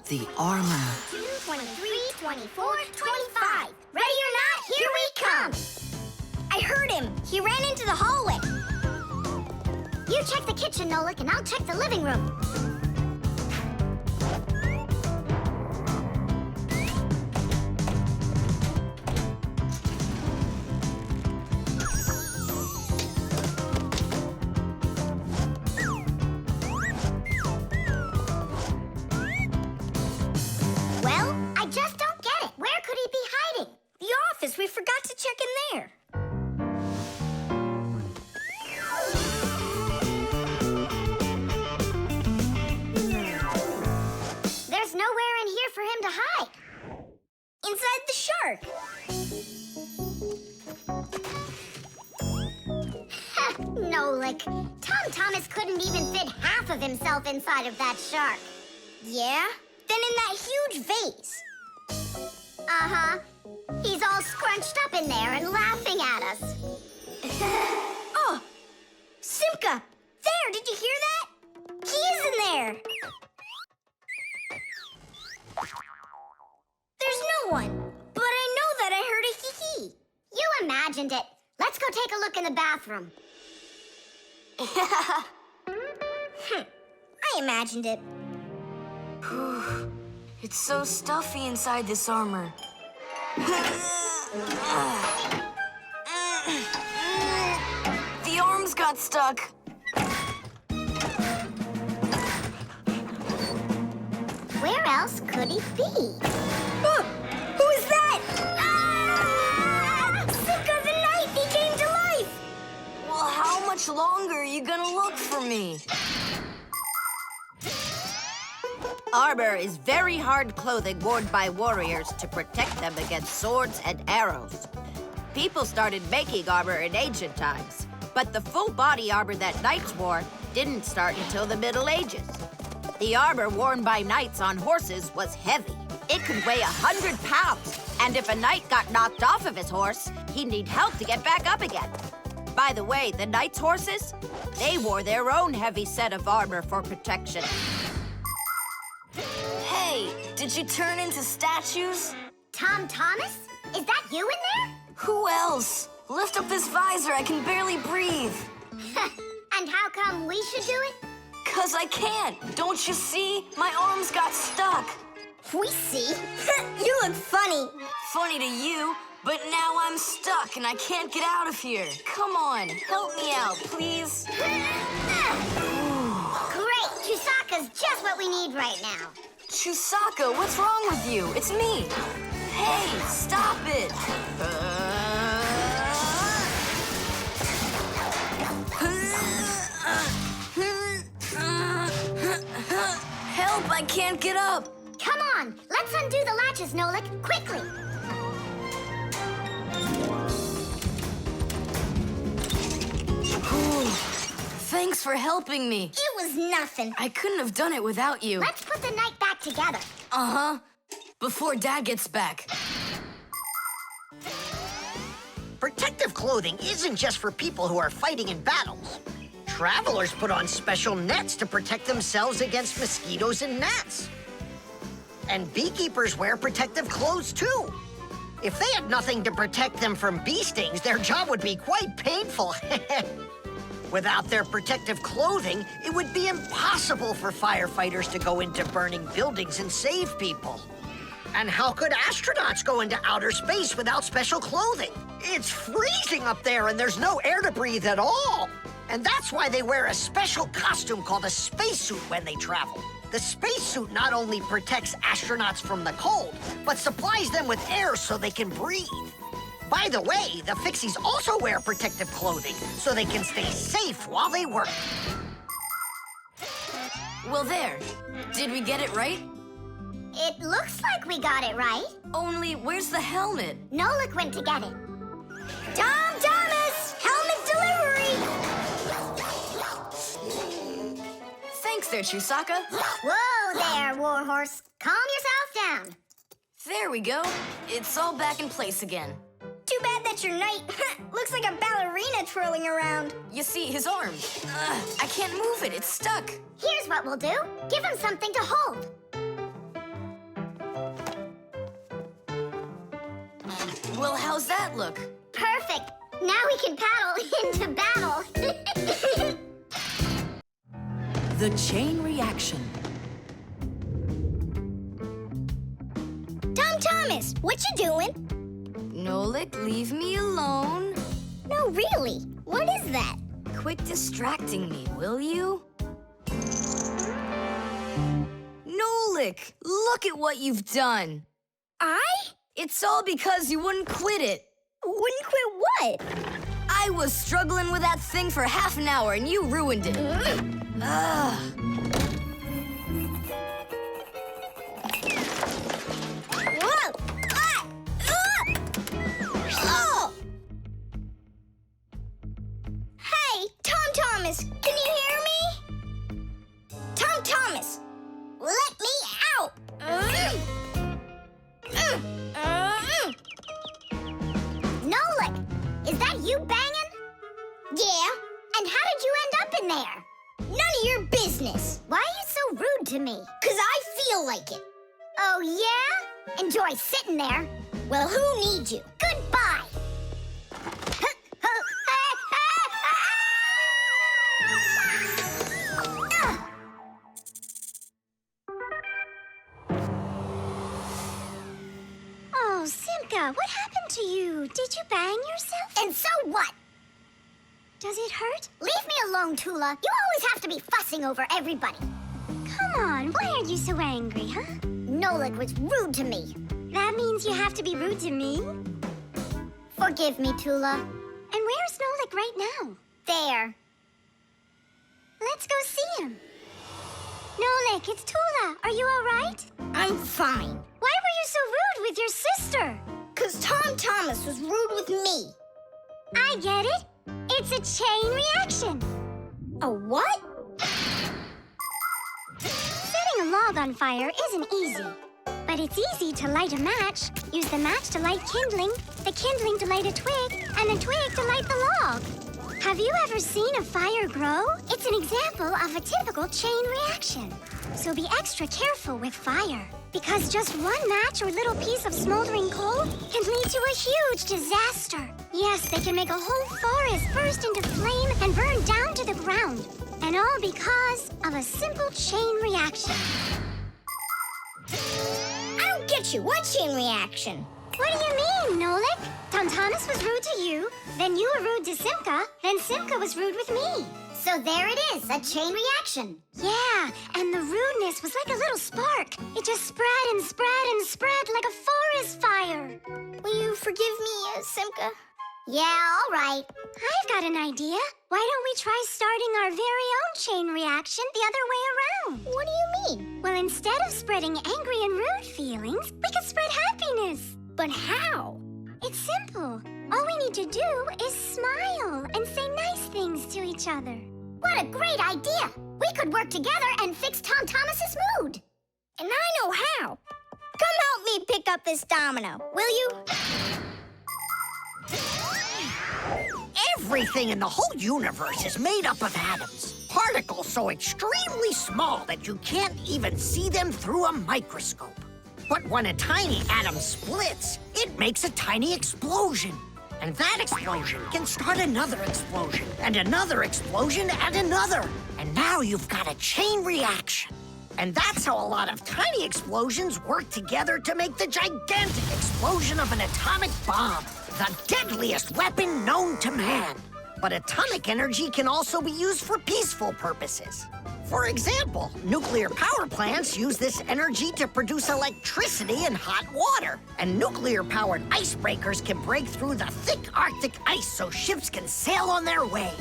The armor. 23, 24, 25. Ready or not, here we come. I heard him. He ran into the hallway. You check the kitchen, Nolik, and I'll check the living room. Well, I just don't get it. Where could he be hiding? The office. We forgot to check in there. There's nowhere in here for him to hide. Inside the shark. Nolik. Tom Thomas couldn't even fit half of himself inside of that shark. Yeah? Then in that huge vase. Uh-huh. He's all scrunched up in there and laughing at us. Oh! Simka! There! Did you hear that? He is in there! There's no one. But I know that I heard a hee-hee. You imagined it. Let's go take a look in the bathroom. I imagined it. It's so stuffy inside this armor. The arms got stuck. Where else could he be? Who is that? Ah! Simka the Knight! He came to life! Well, how much longer are you gonna look for me? Armor is very hard clothing worn by warriors to protect them against swords and arrows. People started making armor in ancient times, but the full body armor that knights wore didn't start until the Middle Ages. The armor worn by knights on horses was heavy. It could weigh 100 pounds, and if a knight got knocked off of his horse, he'd need help to get back up again. By the way, the knights' horses, they wore their own heavy set of armor for protection. Hey, did you turn into statues? Tom Thomas? Is that you in there? Who else? Lift up this visor, I can barely breathe. And how come we should do it? 'Cause I can't. Don't you see? My arms got stuck. We see. You look funny. Funny to you, but now I'm stuck and I can't get out of here. Come on, help me out, please. Great. Chusaka's just what we need right now. Chusaka, what's wrong with you? It's me. Hey, stop it. Help, I can't get up. Come on. Let's undo the latches, Nolik. Quickly. Thanks for helping me. It was nothing. I couldn't have done it without you. Let's put the night back together. Uh-huh. Before Dad gets back. Protective clothing isn't just for people who are fighting in battles. Travelers put on special nets to protect themselves against mosquitoes and gnats. And beekeepers wear protective clothes too. If they had nothing to protect them from bee stings, their job would be quite painful. Without their protective clothing, it would be impossible for firefighters to go into burning buildings and save people. And how could astronauts go into outer space without special clothing? It's freezing up there and there's no air to breathe at all. And that's why they wear a special costume called a spacesuit when they travel. The spacesuit not only protects astronauts from the cold, but supplies them with air so they can breathe. By the way, the Fixies also wear protective clothing so they can stay safe while they work. Well, there. Did we get it right? It looks like we got it right. Only, where's the helmet? Nolik went to get it. Tom Thomas! Helmet delivery! Thanks there, Chusaka. Whoa there, Warhorse. Calm yourself down. There we go. It's all back in place again. Too bad that your knight looks like a ballerina twirling around. You see, his arm. I can't move it. It's stuck. Here's what we'll do. Give him something to hold. How's that look? Perfect. Now we can paddle into battle. The chain reaction. Tom Thomas, what you doing? Nolik, leave me alone. No, really. What is that? Quit distracting me, will you? Nolik, look at what you've done. It's all because you wouldn't quit it. Wouldn't quit what? I was struggling with that thing for half an hour and you ruined it. Ugh. Whoa! Oh! Hey, Tom Thomas, can you hear me? Tom Thomas, let me out! Nolik, is that you banging? Yeah. And how did you end up in there? None of your business. Why are you so rude to me? 'Cause I feel like it. Oh, yeah? Enjoy sitting there. Well, who needs you? Goodbye. Oh, Simka, what happened to you? Did you bang yourself? And so what? Does it hurt? Leave me alone, Tula. You always have to be fussing over everybody. Come on, why are you so angry, huh? Nolik was rude to me. That means you have to be rude to me? Forgive me, Tula. And where's Nolik right now? There. Let's go see him. Nolik, it's Tula. Are you all right? I'm fine. Why were you so rude with your sister? 'Cause Tom Thomas was rude with me. I get it. It's a chain reaction. A what? Setting a log on fire isn't easy. But it's easy to light a match. Use the match to light kindling, the kindling to light a twig, and the twig to light the log. Have you ever seen a fire grow? It's an example of a typical chain reaction. So be extra careful with fire, because just one match or little piece of smoldering coal can lead to a huge disaster. Yes, they can make a whole forest burst into flame and burn down to the ground. And all because of a simple chain reaction. I don't get you. What chain reaction? What do you mean, Nolik? Tom Thomas was rude to you, then you were rude to Simka, then Simka was rude with me. So there it is, a chain reaction. Yeah, and the rudeness was like a little spark. It just spread and spread and spread like a forest fire. Will you forgive me, Simka? Yeah, all right. I've got an idea. Why don't we try starting our very own chain reaction the other way around? What do you mean? Well, instead of spreading angry and rude feelings, we could spread happiness. But how? It's simple. All we need to do is smile and say nice things to each other. What a great idea! We could work together and fix Tom Thomas's mood. And I know how. Come help me pick up this domino, will you? Everything in the whole universe is made up of atoms. Particles so extremely small that you can't even see them through a microscope. But when a tiny atom splits, it makes a tiny explosion. And that explosion can start another explosion, and another explosion, and another. And now you've got a chain reaction. And that's how a lot of tiny explosions work together to make the gigantic explosion of an atomic bomb, the deadliest weapon known to man. But atomic energy can also be used for peaceful purposes. For example, nuclear power plants use this energy to produce electricity and hot water. And nuclear-powered icebreakers can break through the thick Arctic ice so ships can sail on their way.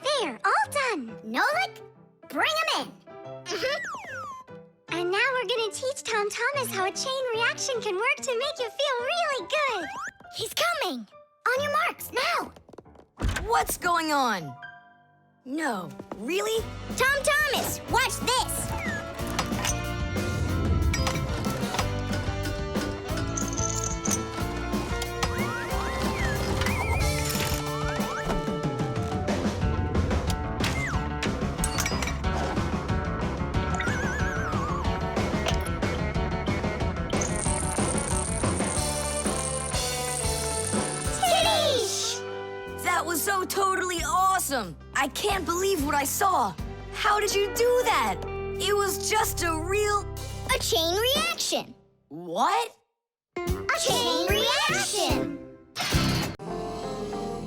There, all done. Nolik, bring him in. And now we're gonna teach Tom Thomas how a chain reaction can work to make you feel really good. He's coming. On your marks, now. What's going on? No, really? Tom Thomas, watch this. awesome! I can't believe what I saw! How did you do that? It was just a real... A chain reaction. What? A chain reaction.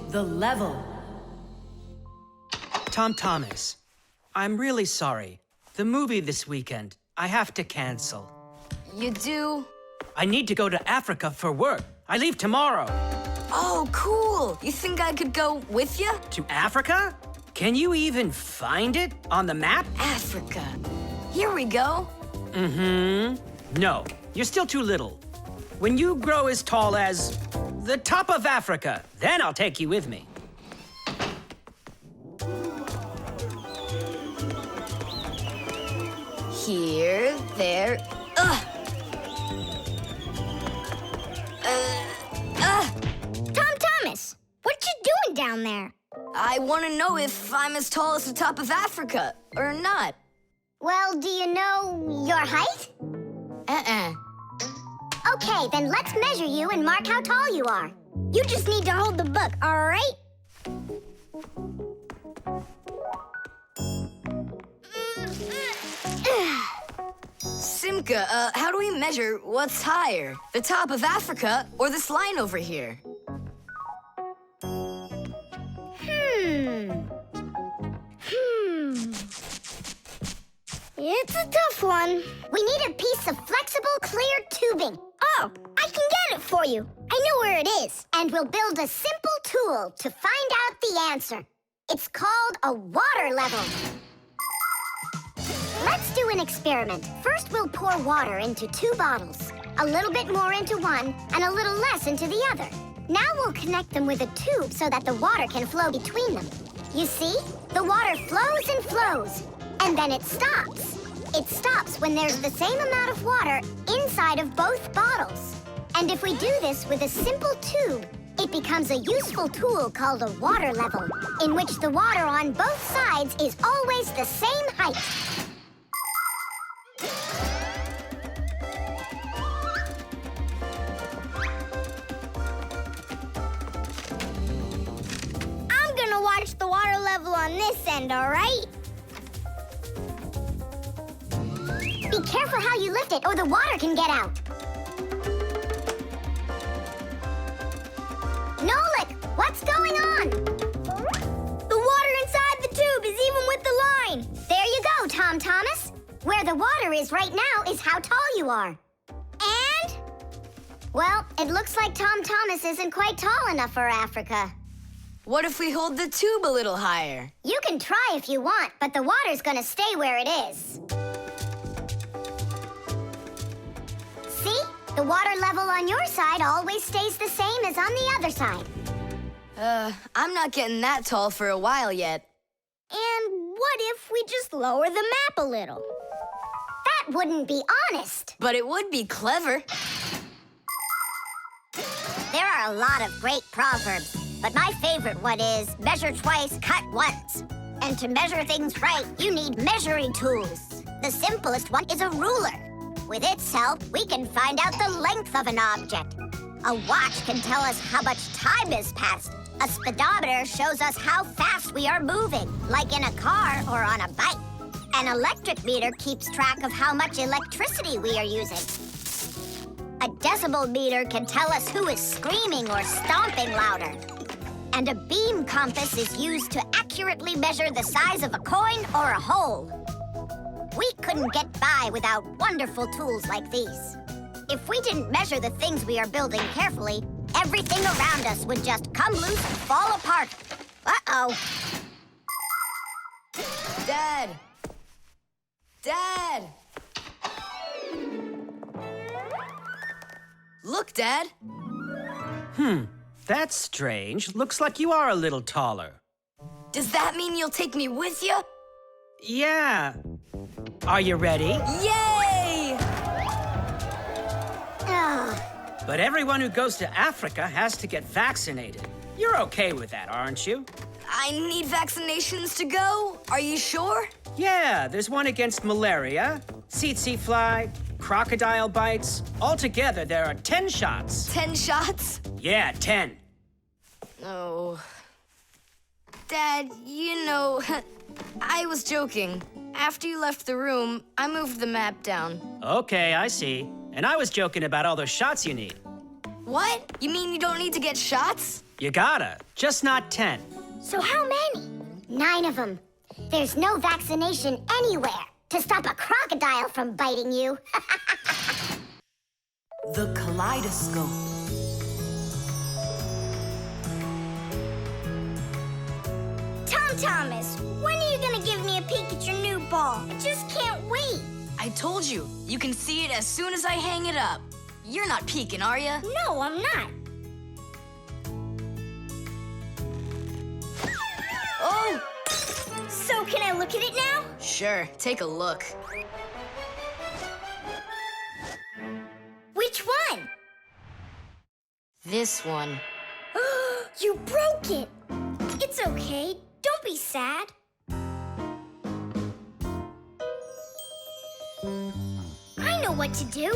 The level. Tom Thomas, I'm really sorry. The movie this weekend, I have to cancel. You do? I need to go to Africa for work. I leave tomorrow. Oh, cool! You think I could go with you? To Africa? Can you even find it on the map? Africa. Here we go. No, you're still too little. When you grow as tall as the top of Africa, then I'll take you with me. Here, there... Tom Thomas, what you doing down there? I want to know if I'm as tall as the top of Africa, or not. Well, do you know your height? Okay, then let's measure you and mark how tall you are. You just need to hold the book, all right? Simka, how do we measure what's higher? The top of Africa or this line over here? It's a tough one. We need a piece of flexible, clear tubing. Oh, I can get it for you. I know where it is. And we'll build a simple tool to find out the answer. It's called a water level. Let's do an experiment. First, we'll pour water into 2 bottles. A little bit more into one and a little less into the other. Now we'll connect them with a tube so that the water can flow between them. You see? The water flows and flows. And then it stops. It stops when there's the same amount of water inside of both bottles. And if we do this with a simple tube, it becomes a useful tool called a water level, in which the water on both sides is always the same height. I'm gonna watch the water level on this end, all right? Be careful how you lift it, or the water can get out. Nolik, what's going on? The water inside the tube is even with the line. There you go, Tom Thomas. Where the water is right now is how tall you are. And? Well, it looks like Tom Thomas isn't quite tall enough for Africa. What if we hold the tube a little higher? You can try if you want, but the water's gonna stay where it is. See? The water level on your side always stays the same as on the other side. I'm not getting that tall for a while yet. And what if we just lower the map a little? That wouldn't be honest. But it would be clever. There are a lot of great proverbs, but my favorite one is measure twice, cut once. And to measure things right, you need measuring tools. The simplest one is a ruler. With its help, we can find out the length of an object. A watch can tell us how much time has passed. A speedometer shows us how fast we are moving, like in a car or on a bike. An electric meter keeps track of how much electricity we are using. A decibel meter can tell us who is screaming or stomping louder. And a beam compass is used to accurately measure the size of a coin or a hole. We couldn't get by without wonderful tools like these. If we didn't measure the things we are building carefully, everything around us would just come loose and fall apart. Uh-oh. Dad! Dad! Look, Dad. That's strange. Looks like you are a little taller. Does that mean you'll take me with you? Yeah. Are you ready? Yay! Ugh. But everyone who goes to Africa has to get vaccinated. You're okay with that, aren't you? I need vaccinations to go? Are you sure? Yeah, there's one against malaria, tsetse fly, crocodile bites. Altogether, there are 10 shots. 10 shots? Yeah, 10. Oh. Dad, you know, I was joking. After you left the room, I moved the map down. Okay, I see. And I was joking about all those shots you need. What? You mean you don't need to get shots? You gotta, just not 10. So how many? 9 of them. There's no vaccination anywhere to stop a crocodile from biting you. The Kaleidoscope. Tom Thomas, when are you gonna give me a peek at your new ball? I just can't wait. I told you, you can see it as soon as I hang it up. You're not peeking, are you? No, I'm not. Oh! So can I look at it now? Sure, take a look. Which one? This one. You broke it. It's okay. Don't be sad. I know what to do.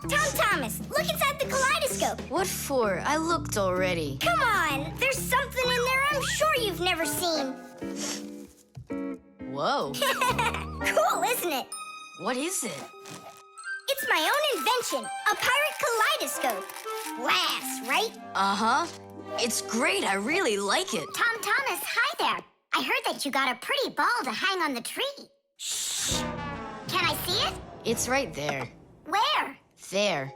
Tom Thomas, look inside the kaleidoscope. What for? I looked already. Come on, there's something in there I'm sure you've never seen. Whoa. Cool, isn't it? What is it? It's my own invention, a pirate kaleidoscope. Laughs, right? Uh-huh. It's great. I really like it. Tom Thomas, hi there. I heard that you got a pretty ball to hang on the tree. Shh. Can I see it? It's right there. Where? There.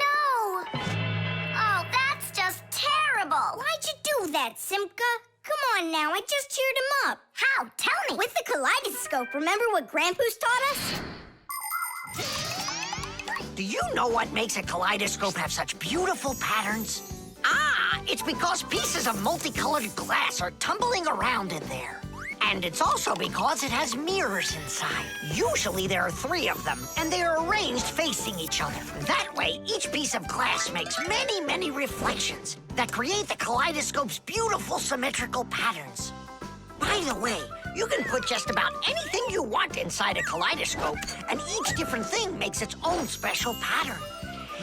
No. Oh, that's just terrible. Why'd you do that, Simka? Come on now, I just cheered him up. How? Tell me. With the kaleidoscope, remember what Grandpa's taught us? Do you know what makes a kaleidoscope have such beautiful patterns? Ah, it's because pieces of multicolored glass are tumbling around in there. And it's also because it has mirrors inside. Usually there are 3 of them, and they are arranged facing each other. That way, each piece of glass makes many, many reflections that create the kaleidoscope's beautiful symmetrical patterns. By the way, you can put just about anything you want inside a kaleidoscope, and each different thing makes its own special pattern.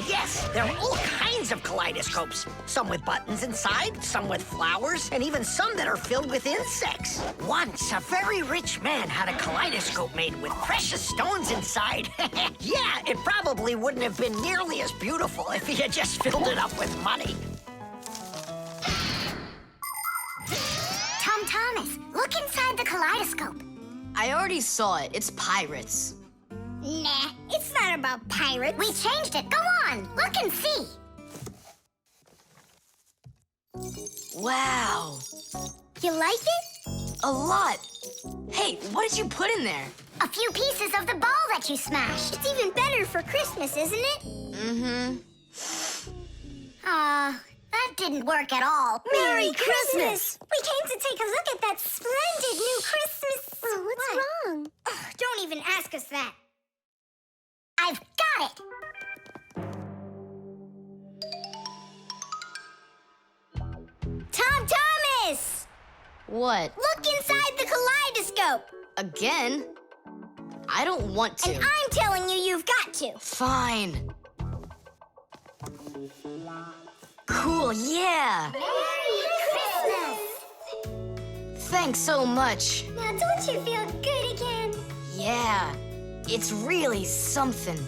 Yes, there are all kinds of kaleidoscopes. Some with buttons inside, some with flowers, and even some that are filled with insects. Once, a very rich man had a kaleidoscope made with precious stones inside. Yeah, it probably wouldn't have been nearly as beautiful if he had just filled it up with money. Tom Thomas, look inside the kaleidoscope. I already saw it. It's pirates. Nah, it's not about pirates. We changed it. Go on, look and see. Wow. You like it? A lot. Hey, what did you put in there? A few pieces of the ball that you smashed. It's even better for Christmas, isn't it? Mm-hmm. That didn't work at all. Merry Christmas! We came to take a look at that splendid new Christmas... what's wrong? Oh, don't even ask us that. I've got it! Tom Thomas! What? Look inside the kaleidoscope! Again? I don't want to. And I'm telling you, you've got to. Fine. Cool, yeah. Merry Christmas! Thanks so much. Now don't you feel good again? Yeah, it's really something.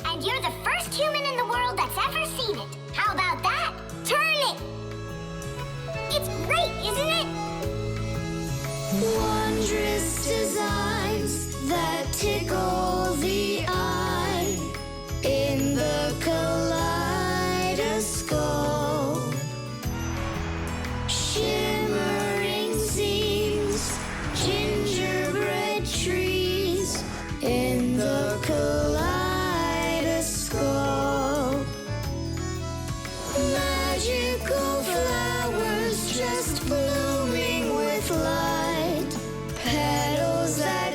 And you're the first human in the world that's ever seen it. How about that? Turn it! It's great, isn't it? Wondrous designs that tickle the eye in the kaleidoscope. Shimmering scenes, gingerbread trees in the kaleidoscope. Magical flowers just blooming with light, petals that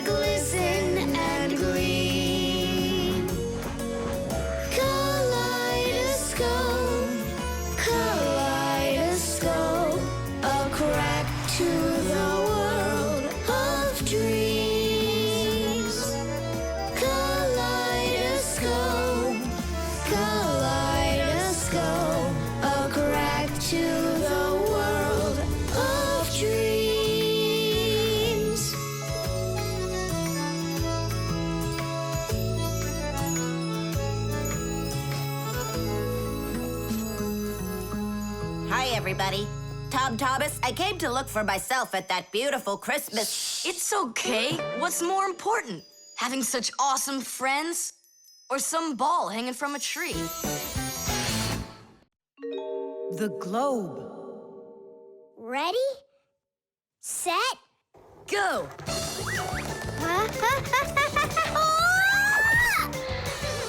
Hi, everybody. Tom Thomas, I came to look for myself at that beautiful Christmas... It's okay. What's more important? Having such awesome friends? Or some ball hanging from a tree? The globe. Ready? Set? Go!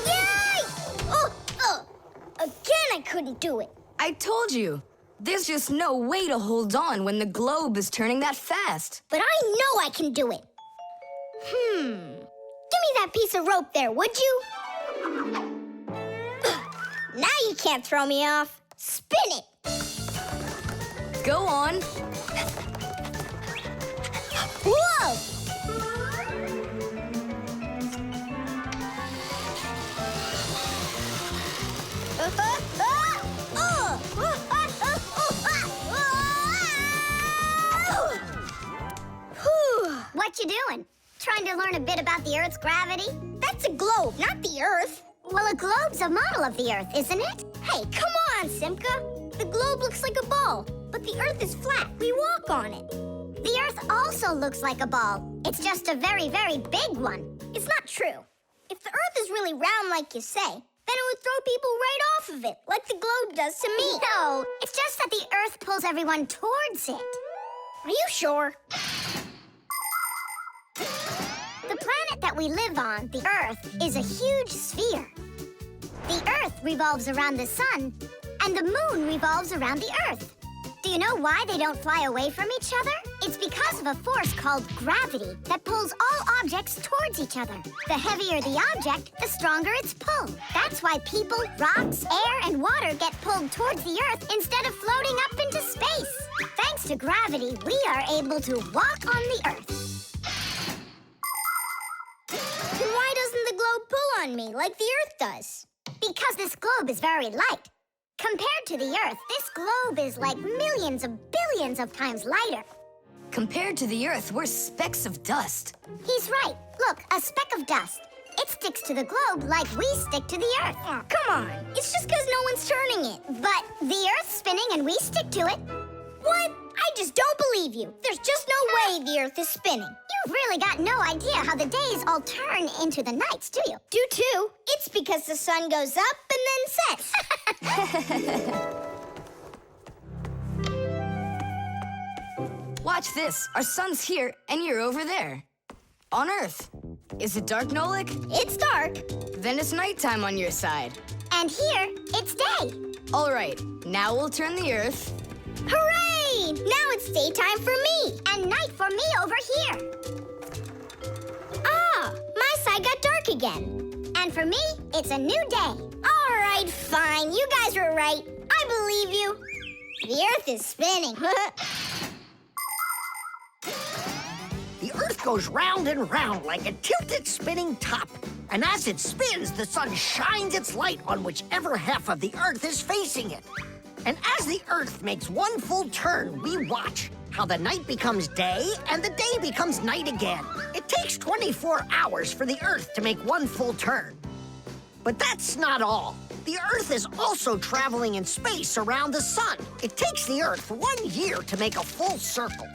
Yay! Again, I couldn't do it. I told you. There's just no way to hold on when the globe is turning that fast. But I know I can do it. Give me that piece of rope there, would you? Now you can't throw me off. Spin it. Go on. Whoa! What you doing? Trying to learn a bit about the Earth's gravity? That's a globe, not the Earth. Well, a globe's a model of the Earth, isn't it? Hey, come on, Simka. The globe looks like a ball, but the Earth is flat. We walk on it. The Earth also looks like a ball. It's just a very, very big one. It's not true. If the Earth is really round like you say, then it would throw people right off of it, like the globe does to me. No, it's just that the Earth pulls everyone towards it. Are you sure? The planet that we live on, the Earth, is a huge sphere. The Earth revolves around the sun, and the moon revolves around the Earth. Do you know why they don't fly away from each other? It's because of a force called gravity that pulls all objects towards each other. The heavier the object, the stronger its pull. That's why people, rocks, air, and water get pulled towards the Earth instead of floating up into space. Thanks to gravity, we are able to walk on the Earth. Then why doesn't the globe pull on me like the Earth does? Because this globe is very light. Compared to the Earth, this globe is like millions of billions of times lighter. Compared to the Earth, we're specks of dust. He's right. Look, a speck of dust. It sticks to the globe like we stick to the Earth. Oh, come on. It's just because no one's turning it. But the Earth's spinning and we stick to it. What? I just don't believe you. There's just no way the Earth is spinning. You've really got no idea how the days all turn into the nights, do you? Do too. It's because the sun goes up and then sets. Watch this. Our sun's here, and you're over there. On Earth. Is it dark, Nolik? It's dark. Then it's nighttime on your side. And here, it's day. All right, now we'll turn the Earth. Hooray! Now it's daytime for me. And night for me over here. Ah, my side got dark again. And for me, it's a new day. All right, fine. You guys were right. I believe you. The Earth is spinning. The Earth goes round and round like a tilted spinning top. And as it spins, the sun shines its light on whichever half of the Earth is facing it. And as the Earth makes one full turn, we watch how the night becomes day and the day becomes night again. It takes 24 hours for the Earth to make one full turn. But that's not all. The Earth is also traveling in space around the sun. It takes the Earth 1 year to make a full circle.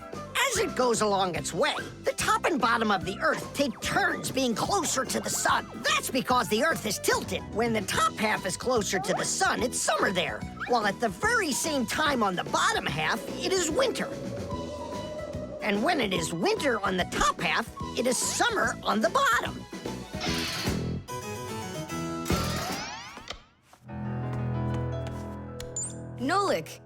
As it goes along its way, the top and bottom of the Earth take turns being closer to the sun. That's because the Earth is tilted. When the top half is closer to the sun, it's summer there, while at the very same time on the bottom half, it is winter. And when it is winter on the top half, it is summer on the bottom. Nolik,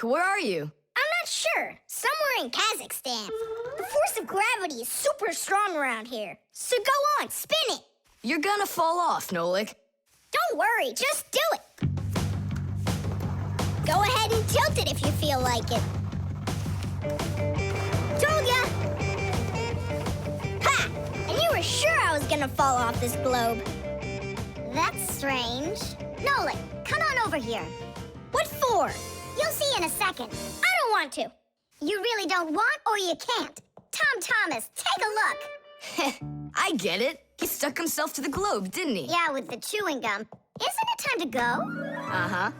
where are you? I'm not sure. Somewhere in Kazakhstan. The force of gravity is super strong around here. So go on, spin it. You're gonna fall off, Nolik. Don't worry, just do it. Go ahead and tilt it if you feel like it. Told ya! Ha! And you were sure I was gonna fall off this globe. That's strange. Nolik, come on over here. What for? You'll see in a second. I don't want to. You really don't want or you can't. Tom Thomas, take a look. I get it. He stuck himself to the globe, didn't he? Yeah, with the chewing gum. Isn't it time to go? Uh-huh.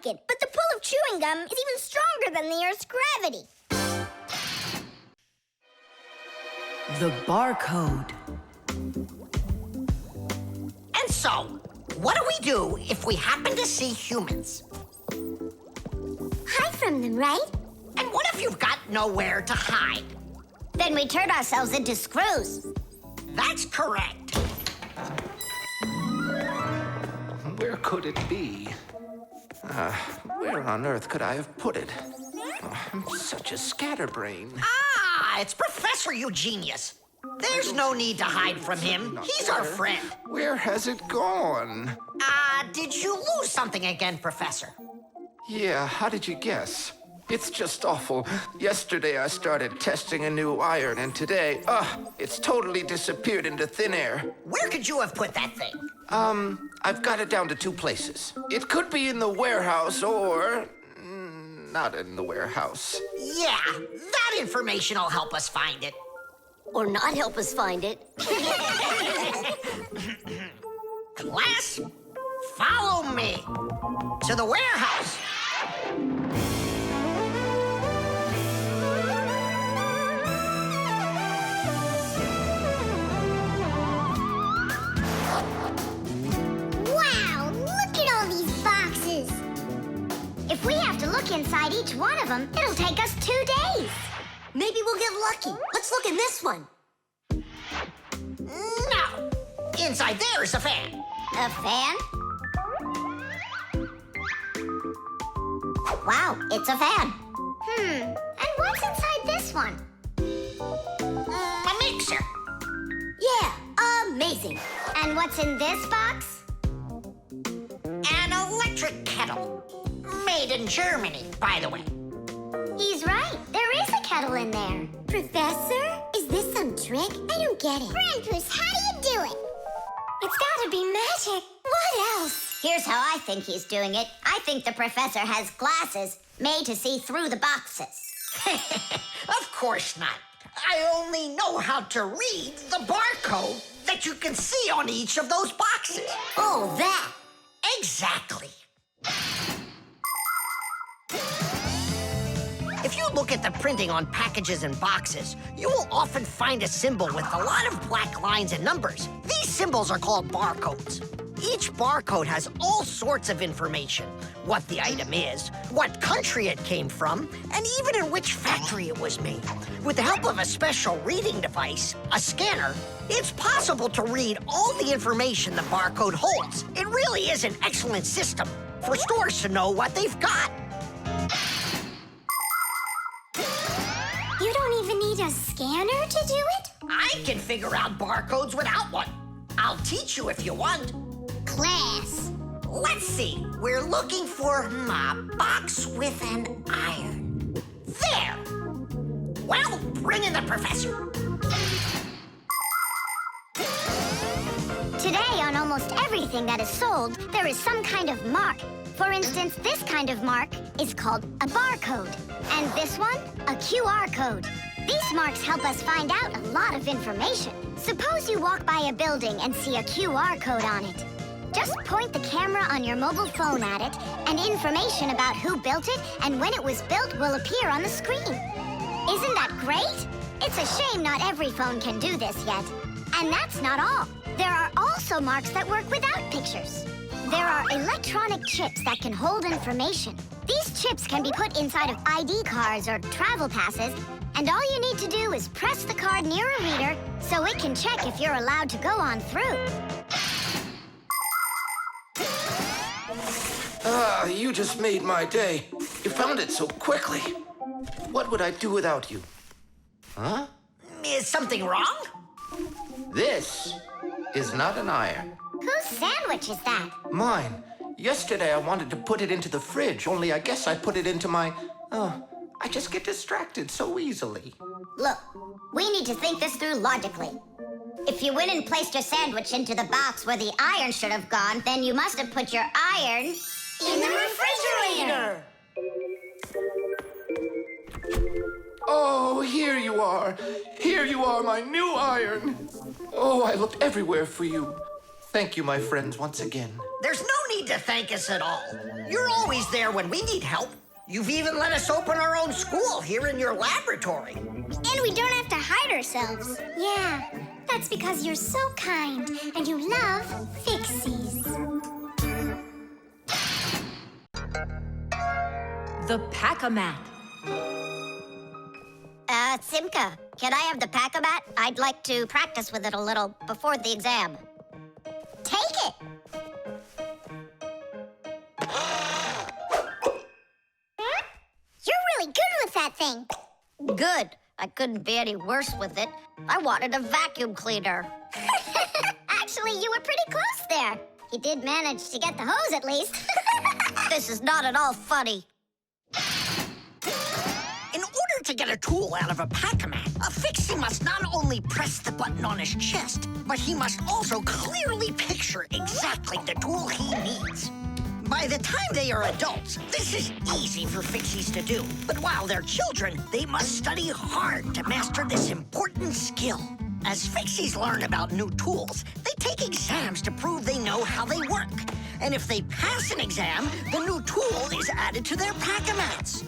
like it, but the pull of chewing gum is even stronger than the Earth's gravity. The barcode. And so, what do we do if we happen to see humans? Hide from them, right? And what if you've got nowhere to hide? Then we turn ourselves into screws. That's correct. Where could it be? Where on earth could I have put it? Oh, I'm such a scatterbrain. Ah, it's Professor Eugenius. There's no need to hide from him. He's our friend. Where has it gone? Did you lose something again, Professor? Yeah, how did you guess? It's just awful. Yesterday I started testing a new iron, and today, it's totally disappeared into thin air. Where could you have put that thing? I've got it down to 2 places. It could be in the warehouse or not in the warehouse. Yeah, that information will help us find it. Or not help us find it. Class, follow me to the warehouse. Wow, look at all these boxes. If we have to look inside each one of them, it'll take us 2 days. Maybe we'll get lucky. Let's look in this one. No, inside there is a fan. A fan? Wow, it's a fan. And what's inside this one? A mixer. Yeah, amazing. And what's in this box? An electric kettle. Made in Germany, by the way. He's right. There is a kettle in there. Professor, is this some trick? I don't get it. Grandpus, how do you do it? It's gotta be magic. What else? Here's how I think he's doing it. I think the professor has glasses made to see through the boxes. Of course not. I only know how to read the barcode that you can see on each of those boxes. Oh, that. Exactly. If you look at the printing on packages and boxes, you will often find a symbol with a lot of black lines and numbers. These symbols are called barcodes. Each barcode has all sorts of information. What the item is, what country it came from, and even in which factory it was made. With the help of a special reading device, a scanner, it's possible to read all the information the barcode holds. It really is an excellent system for stores to know what they've got. You don't even need a scanner to do it? I can figure out barcodes without one. I'll teach you if you want. Class. Let's see. We're looking for a box with an iron. There. Well, bring in the professor. Today, on almost everything that is sold, there is some kind of mark. For instance, this kind of mark is called a barcode. And this one, a QR code. These marks help us find out a lot of information. Suppose you walk by a building and see a QR code on it. Just point the camera on your mobile phone at it, and information about who built it and when it was built will appear on the screen. Isn't that great? It's a shame not every phone can do this yet. And that's not all. There are also marks that work without pictures. There are electronic chips that can hold information. These chips can be put inside of ID cards or travel passes, and all you need to do is press the card near a reader so it can check if you're allowed to go on through. You just made my day. You found it so quickly. What would I do without you? Huh? Is something wrong? This is not an iron. Whose sandwich is that? Mine. Yesterday I wanted to put it into the fridge, only I guess I put it into my... I just get distracted so easily. Look, we need to think this through logically. If you went and placed your sandwich into the box where the iron should have gone, then you must have put your iron in the refrigerator. Oh, here you are. Here you are, my new iron. Oh, I looked everywhere for you. Thank you, my friends, once again. There's no need to thank us at all. You're always there when we need help. You've even let us open our own school here in your laboratory. And we don't have to hide ourselves. Yeah, that's because you're so kind and you love Fixies. The Pack-A-Mat. Simka, can I have the Pack-A-Mat? I'd like to practice with it a little before the exam. Take it. You're really good with that thing. Good. I couldn't be any worse with it. I wanted a vacuum cleaner. Actually, you were pretty close there. You did manage to get the hose at least. This is not at all funny. In order to get a tool out of a Pac-Man, a Fixie must not only press the button on his chest, but he must also clearly picture exactly the tool he needs. By the time they are adults, this is easy for Fixies to do. But while they're children, they must study hard to master this important skill. As Fixies learn about new tools, they take exams to prove they know how they work. And if they pass an exam, the new tool is added to their Pack-A-Mats.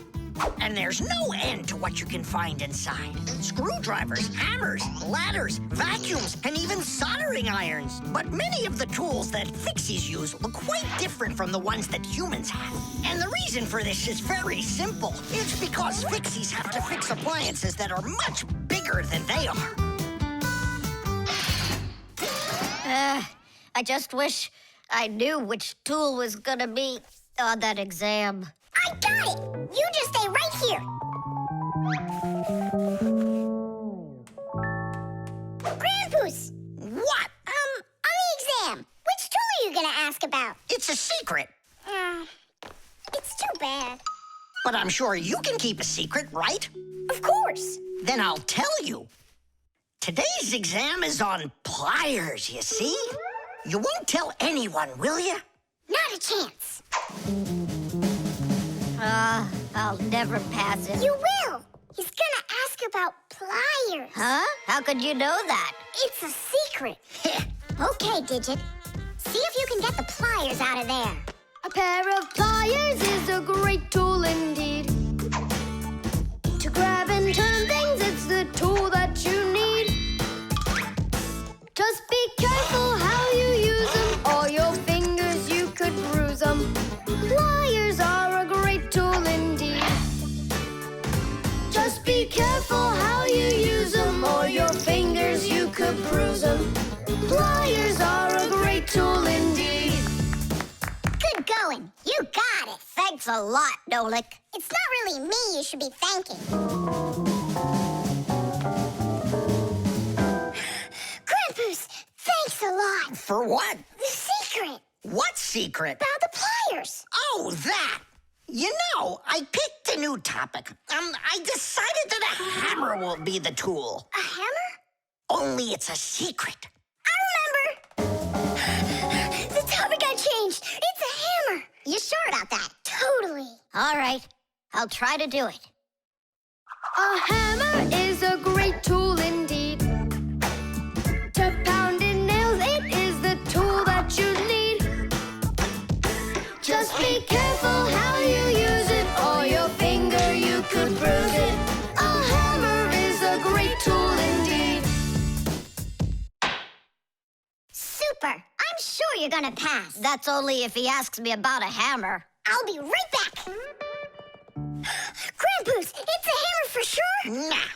And there's no end to what you can find inside. Screwdrivers, hammers, ladders, vacuums, and even soldering irons. But many of the tools that Fixies use look quite different from the ones that humans have. And the reason for this is very simple. It's because Fixies have to fix appliances that are much bigger than they are. I just wish I knew which tool was gonna be on that exam. I got it. You just stay right here. Grandpoos. What? On the exam, which tool are you gonna ask about? It's a secret. It's too bad. But I'm sure you can keep a secret, right? Of course. Then I'll tell you. Today's exam is on pliers, you see? You won't tell anyone, will you? Not a chance. I'll never pass it. You will. He's gonna ask about pliers. Huh? How could you know that? It's a secret. Okay, Digit. See if you can get the pliers out of there. A pair of pliers is a great tool indeed. To grab and turn things, it's the tool that you need. Just be careful how you use them, or your fingers, you could bruise them. Pliers are a great tool indeed. Just be careful how you use them, or your fingers, you could bruise them. Pliers are a great tool indeed. Good going. You got it. Thanks a lot, Nolik. It's not really me you should be thanking. Grandpoos, thanks a lot. For what? The secret What secret? about the pliers. Oh, that! You know, I picked a new topic. I decided that a hammer will be the tool. A hammer? Only it's a secret. I remember. The topic got changed. It's a hammer. You sure about that? Totally. All right, I'll try to do it. A hammer is a great tool indeed. To pound in nails, it is the tool that you need. Just be careful how you use it, or your finger, you could bruise it. A hammer is a great tool indeed. Super. I'm sure you're gonna pass. That's only if he asks me about a hammer. I'll be right back. Grandpoos, it's a hammer for sure? Nah.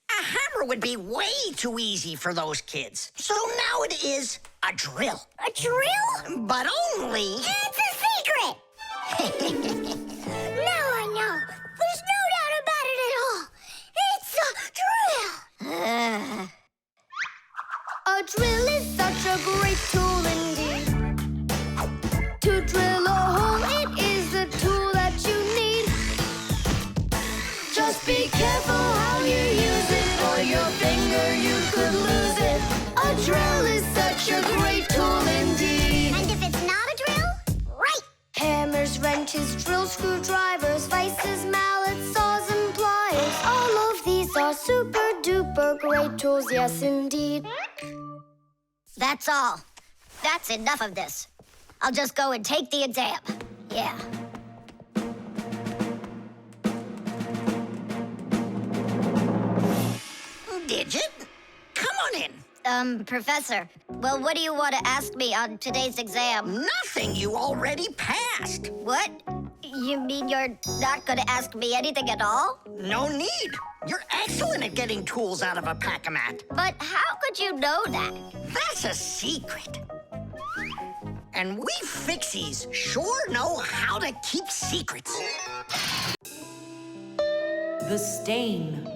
A hammer would be way too easy for those kids. So now it is a drill. A drill? But only... It's a secret. Now I know. There's no doubt about it at all. It's a drill. A drill is such a great tool indeed. To drill a hole, it is the tool that you need. Just be careful how you use it, or your finger, you could lose it. A drill is such a great tool indeed. And if it's not a drill, right. Hammers, wrenches, drills, screwdrivers, vices, mallets, saws, and pliers. All of these are super duper great tools, yes indeed. That's all. That's enough of this. I'll just go and take the exam. Yeah. Digit, come on in. Professor, well, what do you want to ask me on today's exam? Nothing, you already passed. What? You mean you're not going to ask me anything at all? No need. You're excellent at getting tools out of a pack-a-mat. But how could you know that? That's a secret. And we Fixies sure know how to keep secrets. The stain.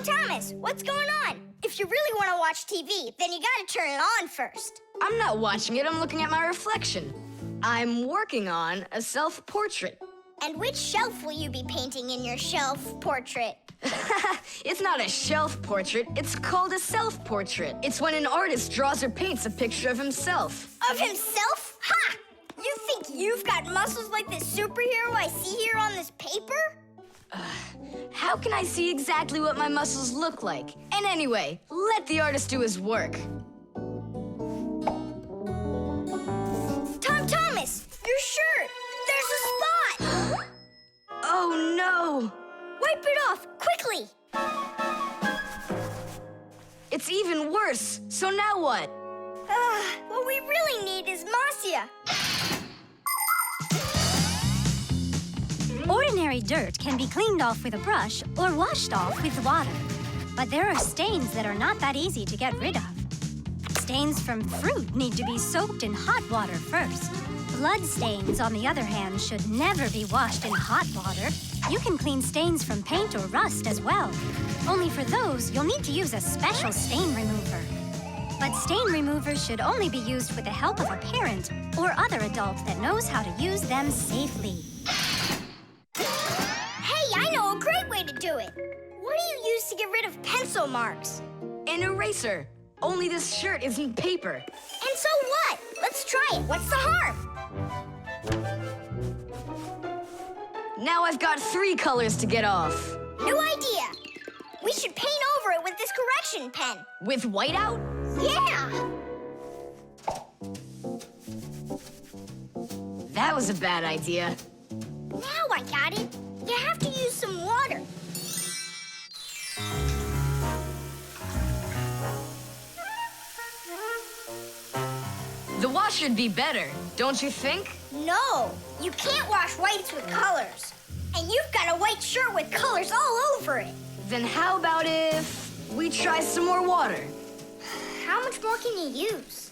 Thomas, what's going on? If you really want to watch TV, then you gotta turn it on first. I'm not watching it, I'm looking at my reflection. I'm working on a self-portrait. And which shelf will you be painting in your shelf portrait? It's not a shelf portrait, it's called a self-portrait. It's when an artist draws or paints a picture of himself. Of himself? Ha! You think you've got muscles like this superhero I see here on this paper? How can I see exactly what my muscles look like? And anyway, let the artist do his work. Thomas, your shirt! There's a spot! Oh no! Wipe it off, quickly! It's even worse. So now what? What we really need is Masya. Ordinary dirt can be cleaned off with a brush or washed off with water. But there are stains that are not that easy to get rid of. Stains from fruit need to be soaked in hot water first. Blood stains, on the other hand, should never be washed in hot water. You can clean stains from paint or rust as well. Only for those, you'll need to use a special stain remover. But stain removers should only be used with the help of a parent or other adult that knows how to use them safely. Hey, I know a great way to do it. What do you use to get rid of pencil marks? An eraser. Only this shirt isn't paper. And so what? Let's try it. What's the harm? Now I've got 3 colors to get off. New idea. We should paint over it with this correction pen. With whiteout? Yeah! That was a bad idea. Now I got it. You have to use some water. The wash should be better, don't you think? No, you can't wash whites with colors. And you've got a white shirt with colors all over it. Then how about if we try some more water? How much more can you use?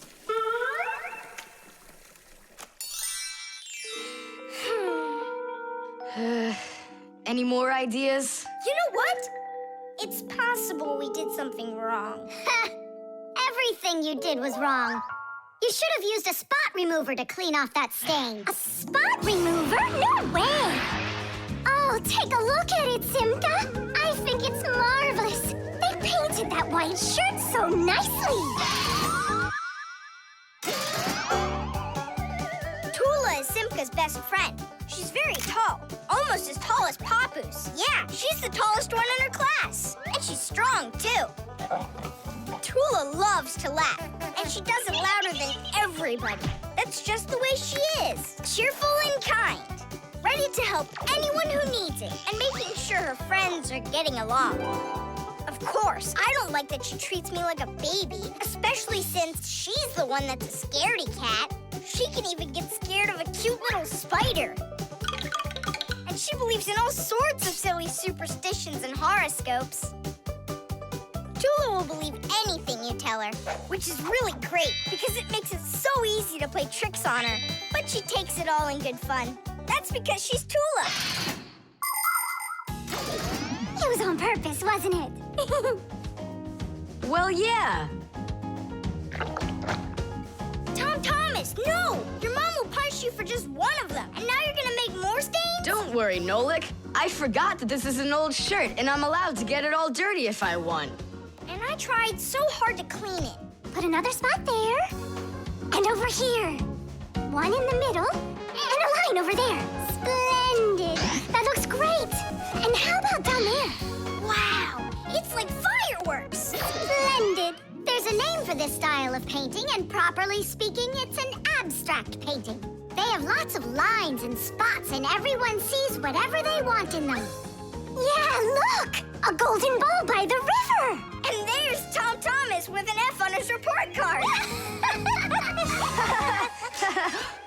Any more ideas? You know what? It's possible we did something wrong. Everything you did was wrong. You should have used a spot remover to clean off that stain. A spot remover? No way! Oh, take a look at it, Simka. I think it's marvelous. They painted that white shirt so nicely. Tula is Simka's best friend. She's very tall, almost as tall as Papoose. Yeah, she's the tallest one in her class. And she's strong, too. Tula loves to laugh, and she does it louder than everybody. That's just the way she is. Cheerful and kind. Ready to help anyone who needs it, and making sure her friends are getting along. Of course, I don't like that she treats me like a baby, especially since she's the one that's a scaredy cat. She can even get scared of a cute little spider. And she believes in all sorts of silly superstitions and horoscopes. Tula will believe anything you tell her, which is really great because it makes it so easy to play tricks on her. But she takes it all in good fun. That's because she's Tula. It was on purpose, wasn't it? Well, yeah. Thomas, no! Your mom will punish you for just one of them. And now you're gonna make more stains? Don't worry, Nolik. I forgot that this is an old shirt, and I'm allowed to get it all dirty if I want. And I tried so hard to clean it. Put another spot there. And over here. One in the middle. And a line sign over there. Splendid. That looks great. And how about down there? Wow, it's like fireworks. Splendid. There's a name for this style of painting, and properly speaking, it's an abstract painting. They have lots of lines and spots, and everyone sees whatever they want in them. Yeah, look! A golden ball by the river! And there's Tom Thomas with an F on his report card.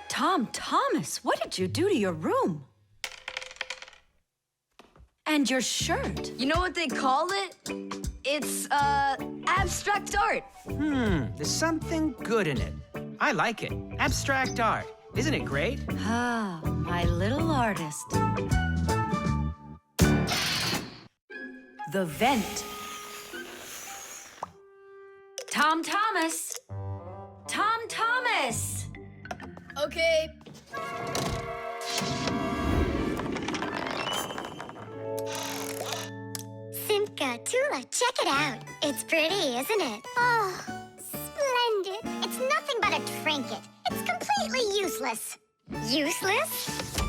Tom Thomas, what did you do to your room? And your shirt? You know what they call it? It's, abstract art. There's something good in it. I like it. Abstract art. Isn't it great? Ah, my little artist. The vent. Tom Thomas! Tom Thomas! Okay. Simka, Tula, check it out. It's pretty, isn't it? Oh, splendid. It's nothing but a trinket. It's completely useless. Useless?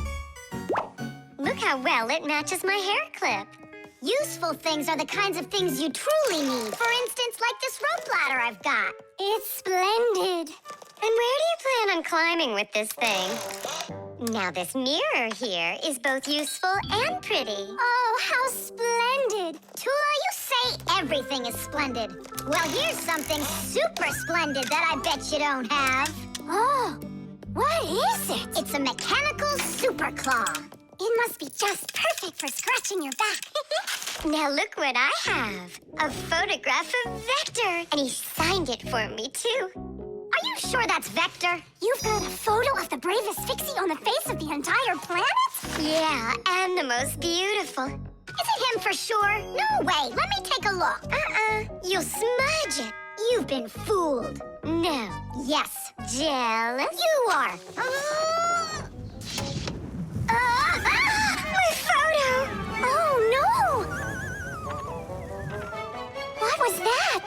Look how well it matches my hair clip. Useful things are the kinds of things you truly need. For instance, like this rope ladder I've got. It's splendid. And where do you plan on climbing with this thing? Now this mirror here is both useful and pretty. Oh, how splendid. Tula, you say everything is splendid. Well, here's something super splendid that I bet you don't have. Oh, what is it? It's a mechanical super claw. It must be just perfect for scratching your back. Now look what I have. A photograph of Vector. And he signed it for me, too. Are you sure that's Vector? You've got a photo of the bravest Fixie on the face of the entire planet? Yeah, and the most beautiful. Is it him for sure? No way. Let me take a look. You'll smudge it. You've been fooled. No. Yes. Jealous? You are. My photo! Oh, no! What was that?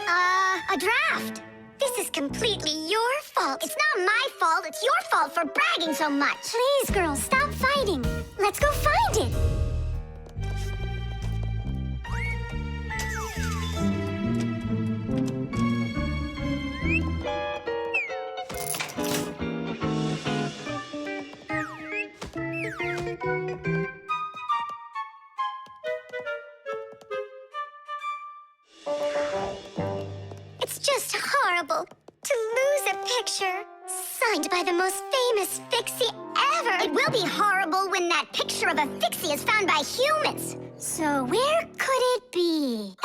A draft. This is completely your fault. It's not my fault. It's your fault for bragging so much. Please, girls, stop fighting. Let's go find it. It's just horrible to lose a picture signed by the most famous Fixie ever. It will be horrible when that picture of a Fixie is found by humans. So where could it be?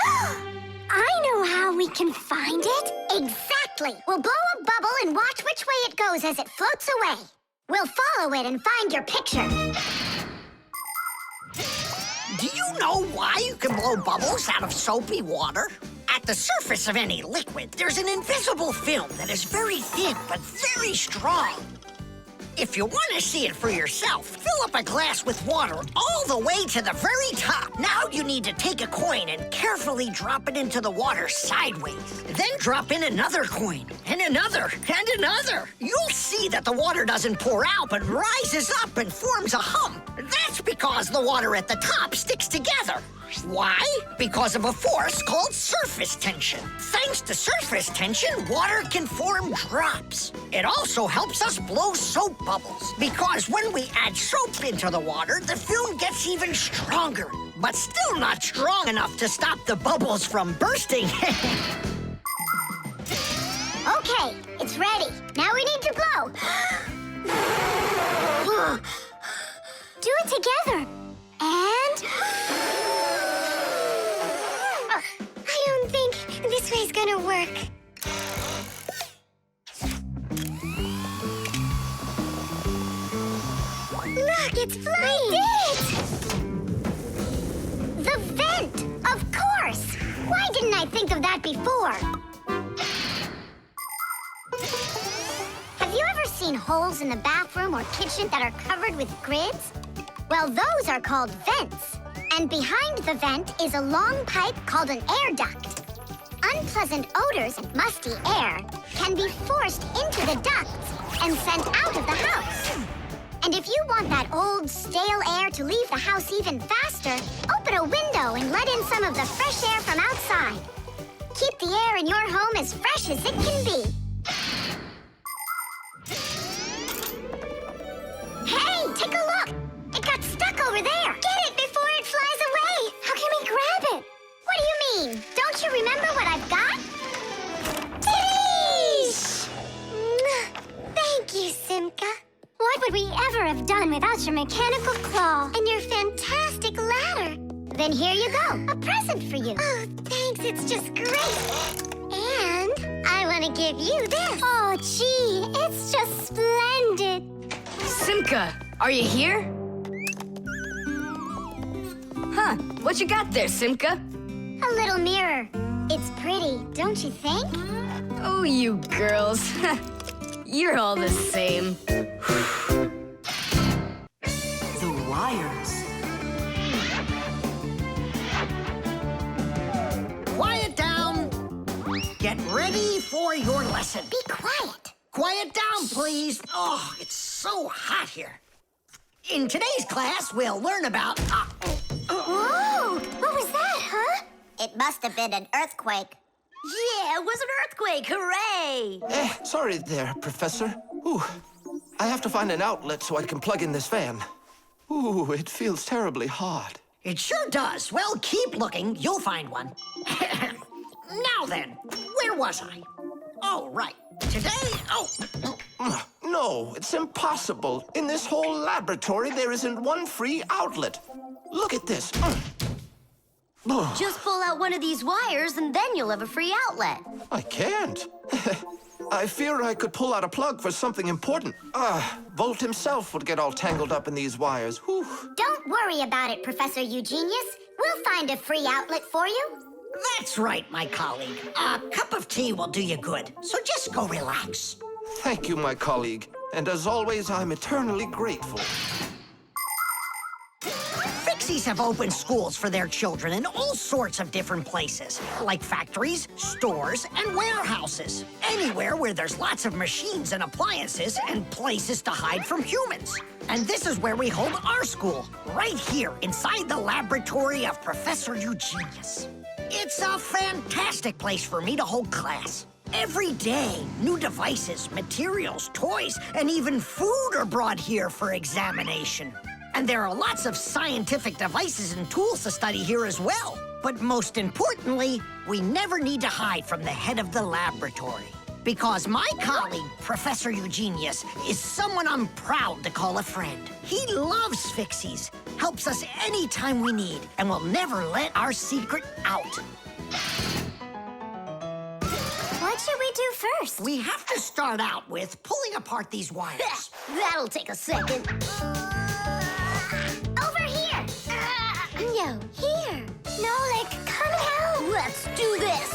I know how we can find it. Exactly. We'll blow a bubble and watch which way it goes as it floats away. We'll follow it and find your picture. Do you know why you can blow bubbles out of soapy water? At the surface of any liquid, there's an invisible film that is very thin but very strong. If you want to see it for yourself, fill up a glass with water all the way to the very top. Now you need to take a coin and carefully drop it into the water sideways. Then drop in another coin, and another, and another. You'll see that the water doesn't pour out, but rises up and forms a hump. That's because the water at the top sticks together. Why? Because of a force called surface tension. Thanks to surface tension, water can form drops. It also helps us blow soap bubbles, because when we add soap into the water, the film gets even stronger, but still not strong enough to stop the bubbles from bursting. Okay, it's ready. Now we need to blow. Do it together. And... I don't think this way's gonna work. Look, it's flying! We did it! The vent! Of course! Why didn't I think of that before? Have you ever seen holes in the bathroom or kitchen that are covered with grids? Well, those are called vents. And behind the vent is a long pipe called an air duct. Unpleasant odors and musty air can be forced into the ducts and sent out of the house. And if you want that old, stale air to leave the house even faster, open a window and let in some of the fresh air from outside. Keep the air in your home as fresh as it can be. Hey, take a look! It got stuck over there! Get it before it flies away! How can we grab it? What do you mean? Don't you remember what I've got? Tidish! Thank you, Simka. What would we ever have done without your mechanical claw and your fantastic ladder? Then here you go, a present for you. Oh, thanks, it's just great. And I want to give you this. Oh, gee, it's just splendid. Simka, are you here? Huh, what you got there, Simka? A little mirror. It's pretty, don't you think? Oh, you girls. You're all the same. The wires. Quiet down. Get ready for your lesson. Be quiet. Quiet down, please. Oh, it's so hot here. In today's class, we'll learn about... Whoa! What was that, huh? It must have been an earthquake. Yeah, it was an earthquake. Hooray! Sorry there, Professor. Ooh, I have to find an outlet so I can plug in this fan. Ooh, it feels terribly hot. It sure does. Well, keep looking. You'll find one. Now then, where was I? Oh, right. Today... No, it's impossible. In this whole laboratory, there isn't one free outlet. Look at this. Just pull out one of these wires and then you'll have a free outlet. I can't. I fear I could pull out a plug for something important. Volt himself would get all tangled up in these wires. Whew. Don't worry about it, Professor Eugenius. We'll find a free outlet for you. That's right, my colleague. A cup of tea will do you good, so just go relax. Thank you, my colleague. And as always, I'm eternally grateful. Fixies have opened schools for their children in all sorts of different places, like factories, stores, and warehouses. Anywhere where there's lots of machines and appliances and places to hide from humans. And this is where we hold our school, right here inside the laboratory of Professor Eugenius. It's a fantastic place for me to hold class. Every day, new devices, materials, toys, and even food are brought here for examination. And there are lots of scientific devices and tools to study here as well. But most importantly, we never need to hide from the head of the laboratory. Because my colleague, Professor Eugenius, is someone I'm proud to call a friend. He loves Fixies, helps us anytime we need, and will never let our secret out. What should we do first? We have to start out with pulling apart these wires. That'll take a second. Over here! No, here! Nolik, come help! Let's do this.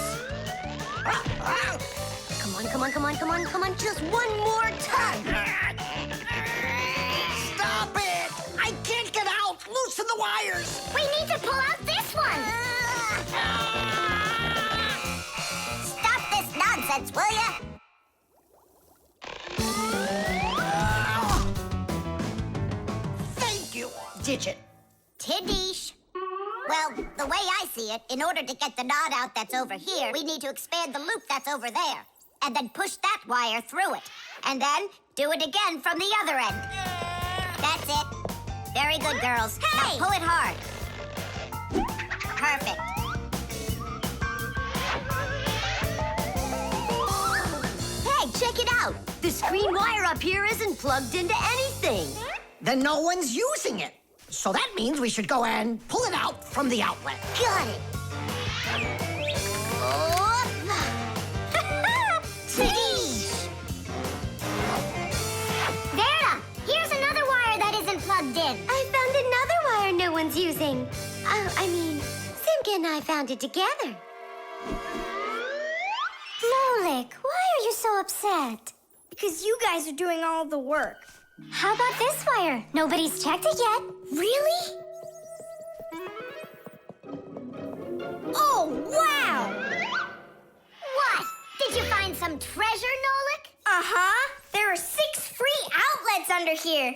Come on, come on, come on, come on, come on. Just one more time. Stop it! I can't get out! Loosen the wires! We need to pull out this one! Stop this nonsense, will ya? Thank you, Digit. Tidish. Well, the way I see it, in order to get the knot out that's over here, we need to expand the loop that's over there. And then push that wire through it. And then do it again from the other end. That's it. Very good, girls. Hey! Now pull it hard. Perfect. Hey, check it out. This green wire up here isn't plugged into anything. Then no one's using it. So that means we should go and pull it out from the outlet. Got it. Tidish! Vera, here's another wire that isn't plugged in. I found another wire no one's using. Simka and I found it together. Nolik, why are you so upset? Because you guys are doing all the work. How about this wire? Nobody's checked it yet. Really? Oh, wow! What? Did you find some treasure, Nolik? Uh-huh. There are 6 free outlets under here.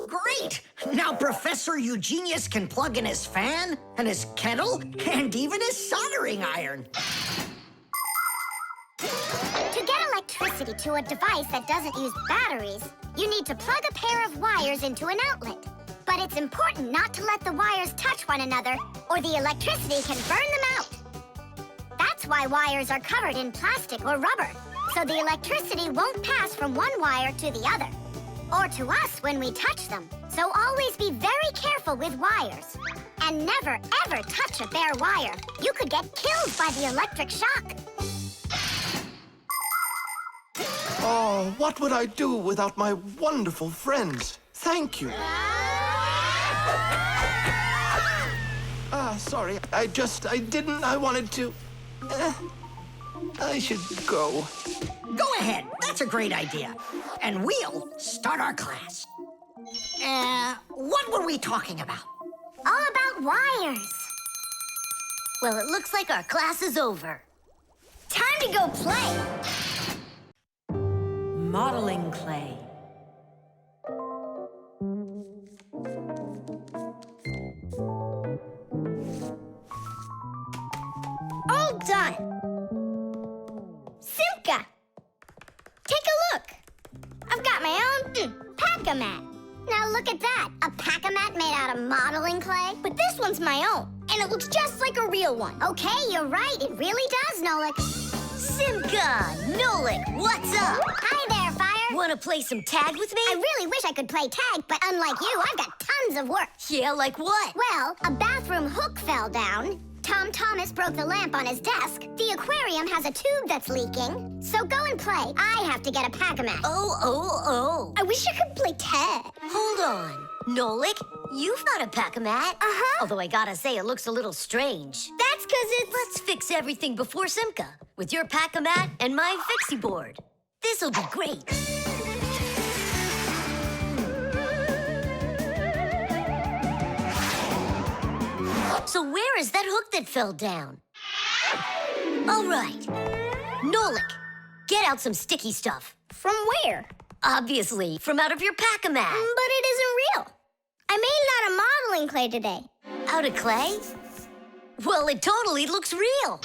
Great! Now Professor Eugenius can plug in his fan, and his kettle, and even his soldering iron. To get electricity to a device that doesn't use batteries, you need to plug a pair of wires into an outlet. But it's important not to let the wires touch one another, or the electricity can burn them out. That's why wires are covered in plastic or rubber, so the electricity won't pass from one wire to the other, or to us when we touch them. So always be very careful with wires. And never, ever touch a bare wire. You could get killed by the electric shock. Oh, what would I do without my wonderful friends? Thank you. Sorry. I wanted to. I should go. Go ahead. That's a great idea. And we'll start our class. What were we talking about? All about wires. Well, it looks like our class is over. Time to go play. Modeling clay. All done. Simka, take a look. I've got my own pack-a-mat. Now look at that, a pack-a-mat made out of modeling clay. But this one's my own, and it looks just like a real one. Okay, you're right, it really does, Nolik. Simka, Nolik, what's up? Hi there, Fire. Want to play some tag with me? I really wish I could play tag, but unlike you, I've got tons of work. Yeah, like what? Well, a bathroom hook fell down. Tom Thomas broke the lamp on his desk. The aquarium has a tube that's leaking. So go and play. I have to get a pack-a-mat. Oh. I wish I could play tag. Hold on. Nolik, you've got a pack-a-mat. Uh-huh. Although I gotta say, it looks a little strange. That's because it's... Let's fix everything before Simka with your pack-a-mat and my Fixie board. This'll be great. So where is that hook that fell down? All right. Nolik, get out some sticky stuff. From where? Obviously, from out of your pack-a-mat. But it isn't real. I made it out of modeling clay today. Out of clay? Well, it totally looks real.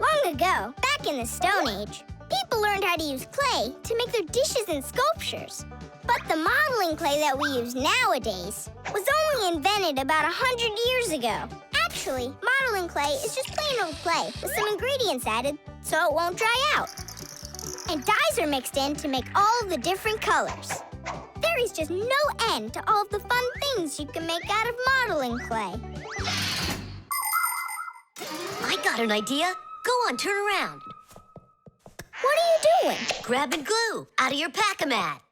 Long ago, back in the Stone Age, people learned how to use clay to make their dishes and sculptures. But the modeling clay that we use nowadays was only invented about 100 years ago. Actually, modeling clay is just plain old clay with some ingredients added so it won't dry out. And dyes are mixed in to make all the different colors. There is just no end to all of the fun things you can make out of modeling clay. I got an idea. Go on, turn around. What are you doing? Grabbing glue out of your pack-a-mat.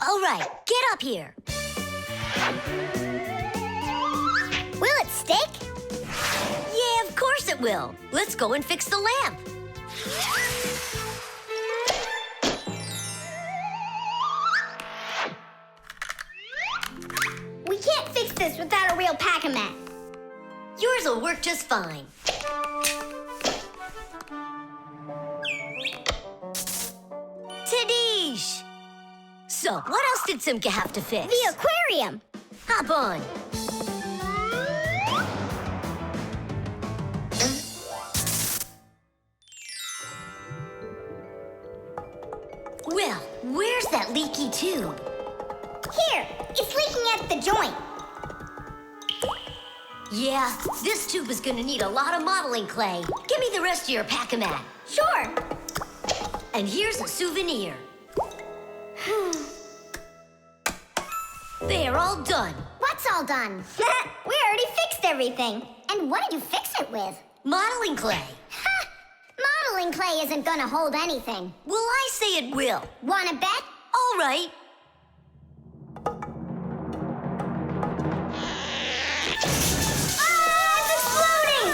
All right, get up here. Will it stick? Yeah, of course it will. Let's go and fix the lamp. We can't fix this without a real pack-a-mat. Yours will work just fine. Tadish! So, what else did Simka have to fix? The aquarium. Hop on. Well, where's that leaky tube? Here, it's leaking at the joint. Yeah, this tube is gonna need a lot of modeling clay. Give me the rest of your pack-a-mat. Sure. And here's a souvenir. They're all done. What's all done? We already fixed everything. And what did you fix it with? Modeling clay. Ha! Modeling clay isn't gonna hold anything. Well, I say it will. Wanna bet? All right. It's exploding!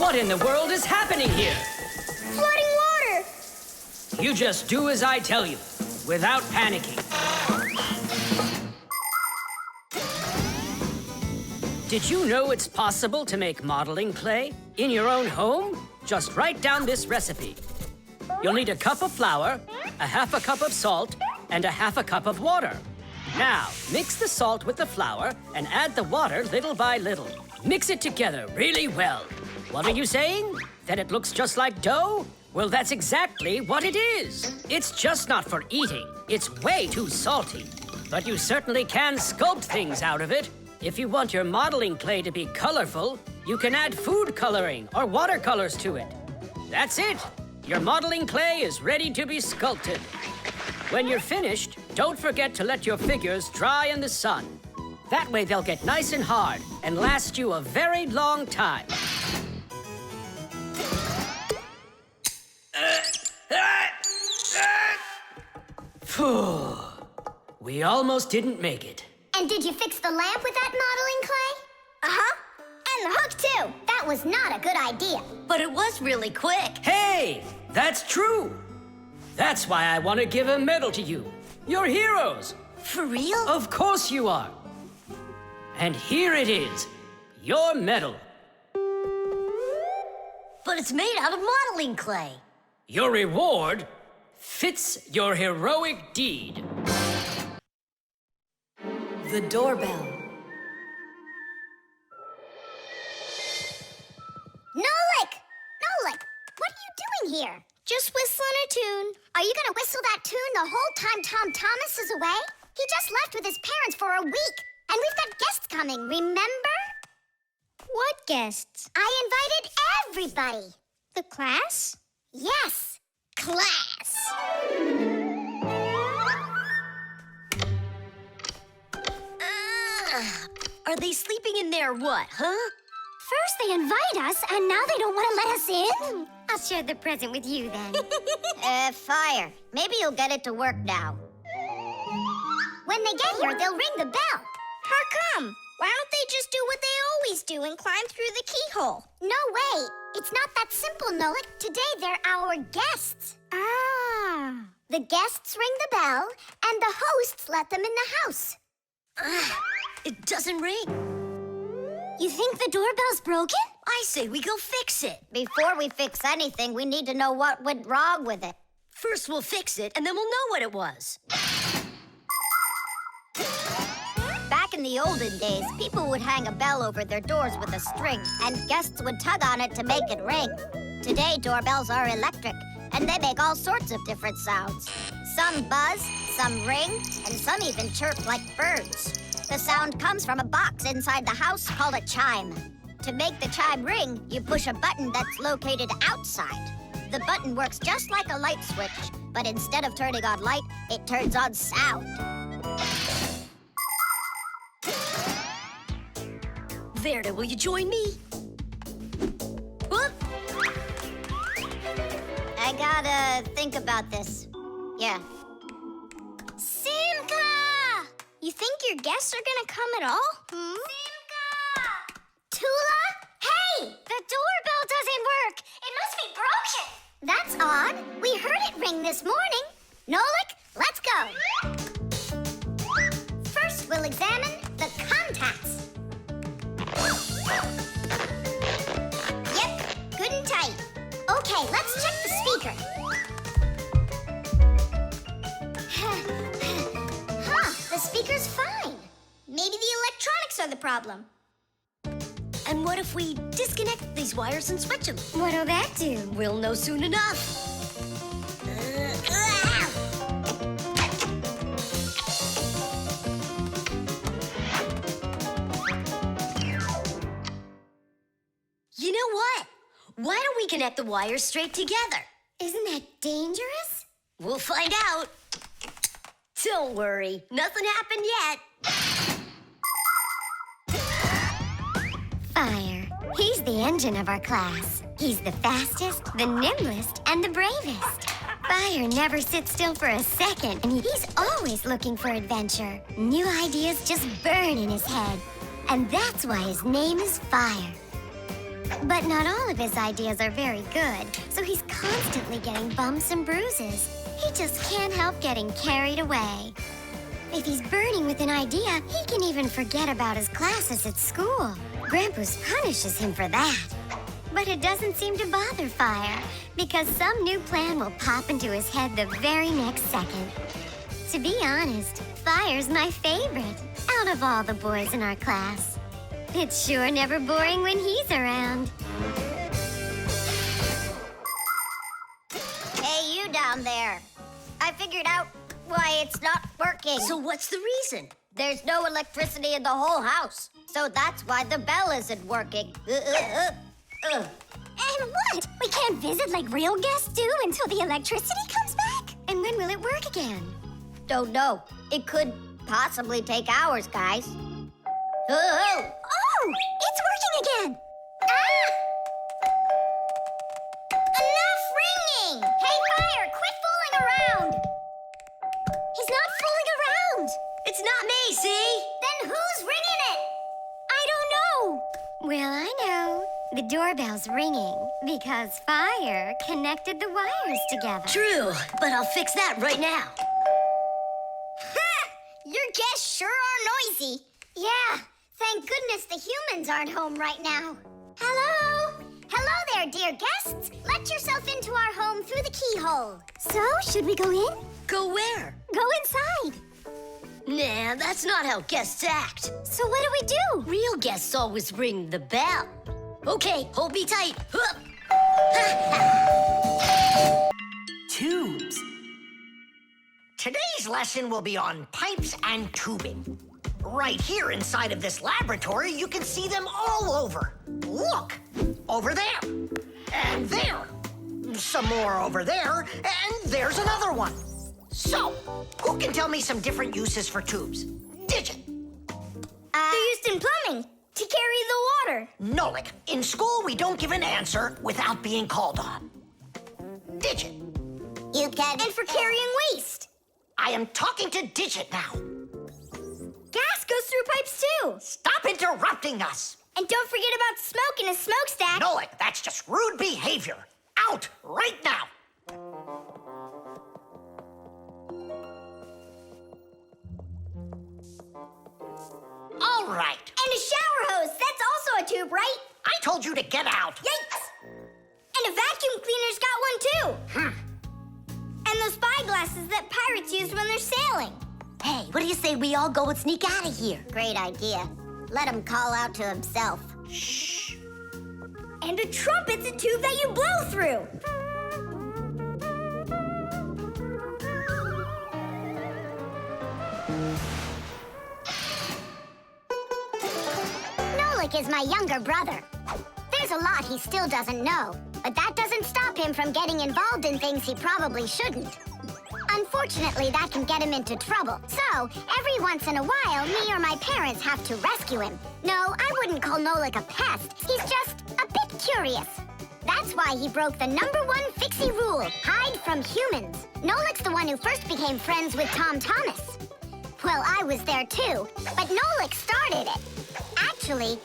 What in the world is happening here? Flooding water! You just do as I tell you, without panicking. Did you know it's possible to make modeling clay in your own home? just write down this recipe. You'll need a cup of flour, a half a cup of salt, and a half a cup of water. Now, mix the salt with the flour and add the water little by little. Mix it together really well. What are you saying? That it looks just like dough? Well, that's exactly what it is. It's just not for eating. It's way too salty. But you certainly can sculpt things out of it. If you want your modeling clay to be colorful, you can add food coloring or watercolors to it. That's it. Your modeling clay is ready to be sculpted. When you're finished, don't forget to let your figures dry in the sun. That way they'll get nice and hard and last you a very long time. Phew. We almost didn't make it. And did you fix the lamp with that modeling clay? Uh-huh. And the hook, too. That was not a good idea. But it was really quick. Hey, that's true. That's why I want to give a medal to you. You're heroes. For real? Of course you are. And here it is, your medal. But it's made out of modeling clay. Your reward fits your heroic deed. The doorbell. Nolik! Nolik, what are you doing here? Just whistling a tune. Are you gonna whistle that tune the whole time Tom Thomas is away? He just left with his parents for a week, and we've got guests coming, remember? What guests? I invited everybody. The class? Yes, class. Are they sleeping in there, what, huh? First they invite us, and now they don't want to let us in? I'll share the present with you then. Fire. Maybe you'll get it to work now. When they get here, they'll ring the bell. How come? Why don't they just do what they always do and climb through the keyhole? No way. It's not that simple, Nolik. Today, they're our guests. Ah. The guests ring the bell, and the hosts let them in the house. It doesn't ring. You think the doorbell's broken? I say we go fix it. Before we fix anything, we need to know what went wrong with it. First we'll fix it, and then we'll know what it was. Back in the olden days, people would hang a bell over their doors with a string, and guests would tug on it to make it ring. Today, doorbells are electric, and they make all sorts of different sounds. Some buzz, some ring, and some even chirp like birds. The sound comes from a box inside the house called a chime. To make the chime ring, you push a button that's located outside. The button works just like a light switch, but instead of turning on light, it turns on sound. Verda, will you join me? Whoop! I gotta think about this. Yeah. Simka! You think your guests are gonna come at all? Simka! Tula? Hey! The doorbell doesn't work. It must be broken. That's odd. We heard it ring this morning. Nolik, let's go. First, we'll examine the contacts. Yep, good and tight. Okay, let's check the speaker. The speaker's fine. Maybe the electronics are the problem. And what if we disconnect these wires and switch them? What'll that do? We'll know soon enough. You know what? Why don't we connect the wires straight together? Isn't that dangerous? We'll find out. Don't worry, nothing happened yet. Fire. He's the engine of our class. He's the fastest, the nimblest, and the bravest. Fire never sits still for a second, and he's always looking for adventure. New ideas just burn in his head, and that's why his name is Fire. But not all of his ideas are very good, so he's constantly getting bumps and bruises. He just can't help getting carried away. If he's burning with an idea, he can even forget about his classes at school. Grampus punishes him for that. But it doesn't seem to bother Fire, because some new plan will pop into his head the very next second. To be honest, Fire's my favorite out of all the boys in our class. It's sure never boring when he's around. Hey, you down there. I figured out why it's not working. So what's the reason? There's no electricity in the whole house, so that's why the bell isn't working. And what? We can't visit like real guests do until the electricity comes back? And when will it work again? Don't know. It could possibly take hours, guys. Oh, it's working again! Ah! Enough ringing! Hey, Fire, quit fooling around! He's not fooling around! It's not me, see? Then who's ringing it? I don't know! Well, I know. The doorbell's ringing because Fire connected the wires together. True, but I'll fix that right now. Ha! Your guests sure are noisy. Yeah, thank goodness the humans aren't home right now. Hello? Hello there, dear guests. Let yourself into our home through the keyhole. So, should we go in? Go where? Go inside. Nah, that's not how guests act. So what do we do? Real guests always ring the bell. Okay, hold me tight. Hup. Tubes. Today's lesson will be on pipes and tubing. Right here inside of this laboratory, you can see them all over. Look, over there, and there. Some more over there, and there's another one. So, who can tell me some different uses for tubes? Digit. They're used in plumbing to carry the water. Nolik, in school we don't give an answer without being called on. Digit. You can. And for carrying waste. I am talking to Digit now. Gas goes through pipes too. Stop interrupting us. And don't forget about smoke in a smokestack. Nolik, that's just rude behavior. Out right now. All right. And a shower hose. That's also a tube, right? I told you to get out. Yikes! And a vacuum cleaner's got one too. And those spyglasses that pirates use when they're sailing. Hey, what do you say we all go and sneak out of here? Great idea. Let him call out to himself. Shh. And a trumpet's a tube that you blow through. Nolik is my younger brother. There's a lot he still doesn't know, but that doesn't stop him from getting involved in things he probably shouldn't. Unfortunately, that can get him into trouble. So, every once in a while, me or my parents have to rescue him. No, I wouldn't call Nolik a pest. He's just a bit curious. That's why he broke the #1 Fixie rule, hide from humans. Nolik's the one who first became friends with Tom Thomas. Well, I was there too, but Nolik started it. Actually,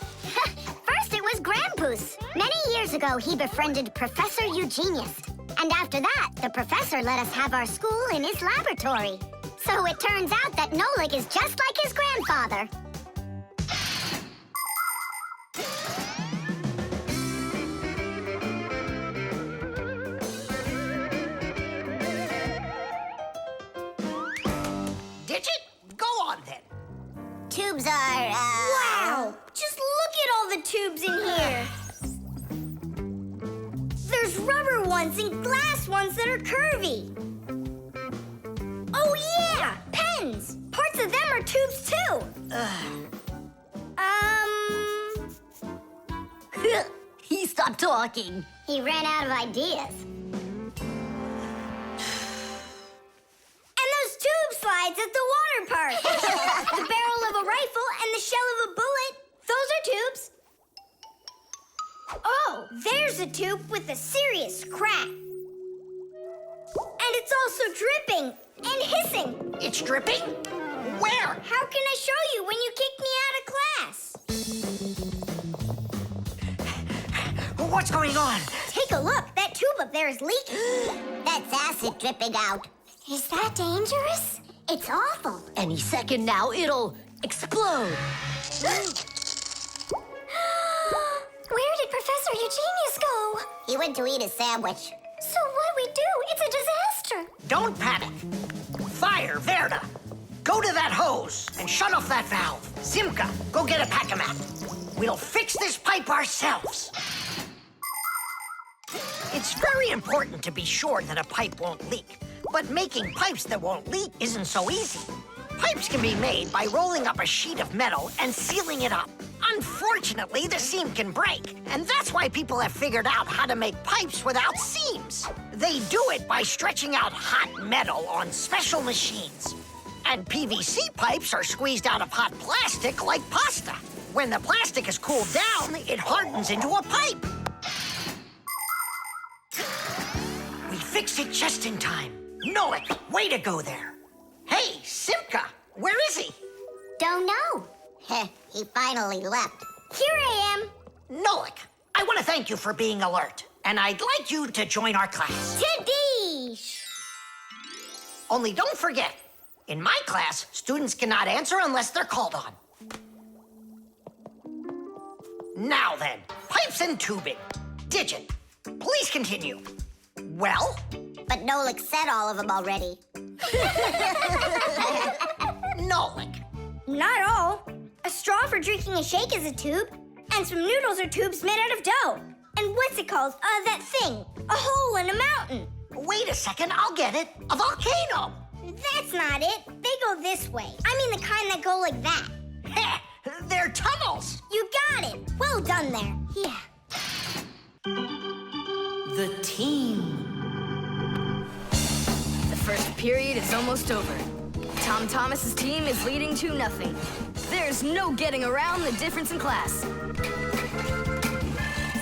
first it was Grampus. Many years ago, he befriended Professor Eugenius. And after that, the professor let us have our school in his laboratory. So it turns out that Nolik is just like his grandfather. Digit, go on then. Tubes are, Wow! Just look at all the tubes in here. There's rubber ones and glass ones that are curvy. Oh, yeah! Pens! Parts of them are tubes, too. He stopped talking. He ran out of ideas. And those tube slides at the water park. The barrel of a rifle and the shell of a bullet. Those are tubes. Oh, there's a tube with a serious crack. And it's also dripping and hissing. It's dripping? Where? How can I show you when you kick me out of class? What's going on? Take a look. That tube up there is leaking. That's acid dripping out. Is that dangerous? It's awful. Any second now, it'll explode. Where did Professor Eugenius went to eat a sandwich. So what do we do? It's a disaster. Don't panic. Fire, Verda. Go to that hose and shut off that valve. Simka, go get a pack-a-mat. We'll fix this pipe ourselves. It's very important to be sure that a pipe won't leak. But making pipes that won't leak isn't so easy. Pipes can be made by rolling up a sheet of metal and sealing it up. Unfortunately, the seam can break, and that's why people have figured out how to make pipes without seams. They do it by stretching out hot metal on special machines. And PVC pipes are squeezed out of hot plastic like pasta. When the plastic is cooled down, it hardens into a pipe. We fixed it just in time. Nolik, way to go there. Hey, Simka, where is he? Don't know. Heh, he finally left. Here I am. Nolik, I want to thank you for being alert, and I'd like you to join our class. Tadish! Only don't forget, in my class, students cannot answer unless they're called on. Now then, pipes and tubing. Digit, please continue. Well? But Nolik said all of them already. Nolik. Not all. A straw for drinking a shake is a tube, and some noodles are tubes made out of dough. And what's it called? That thing. A hole in a mountain. Wait a second, I'll get it. A volcano. That's not it. They go this way. I mean the kind that go like that. Heh, they're tunnels. You got it. Well done there. Yeah. The team. The first period is almost over. Tom Thomas's team is leading 2-0. There's no getting around the difference in class.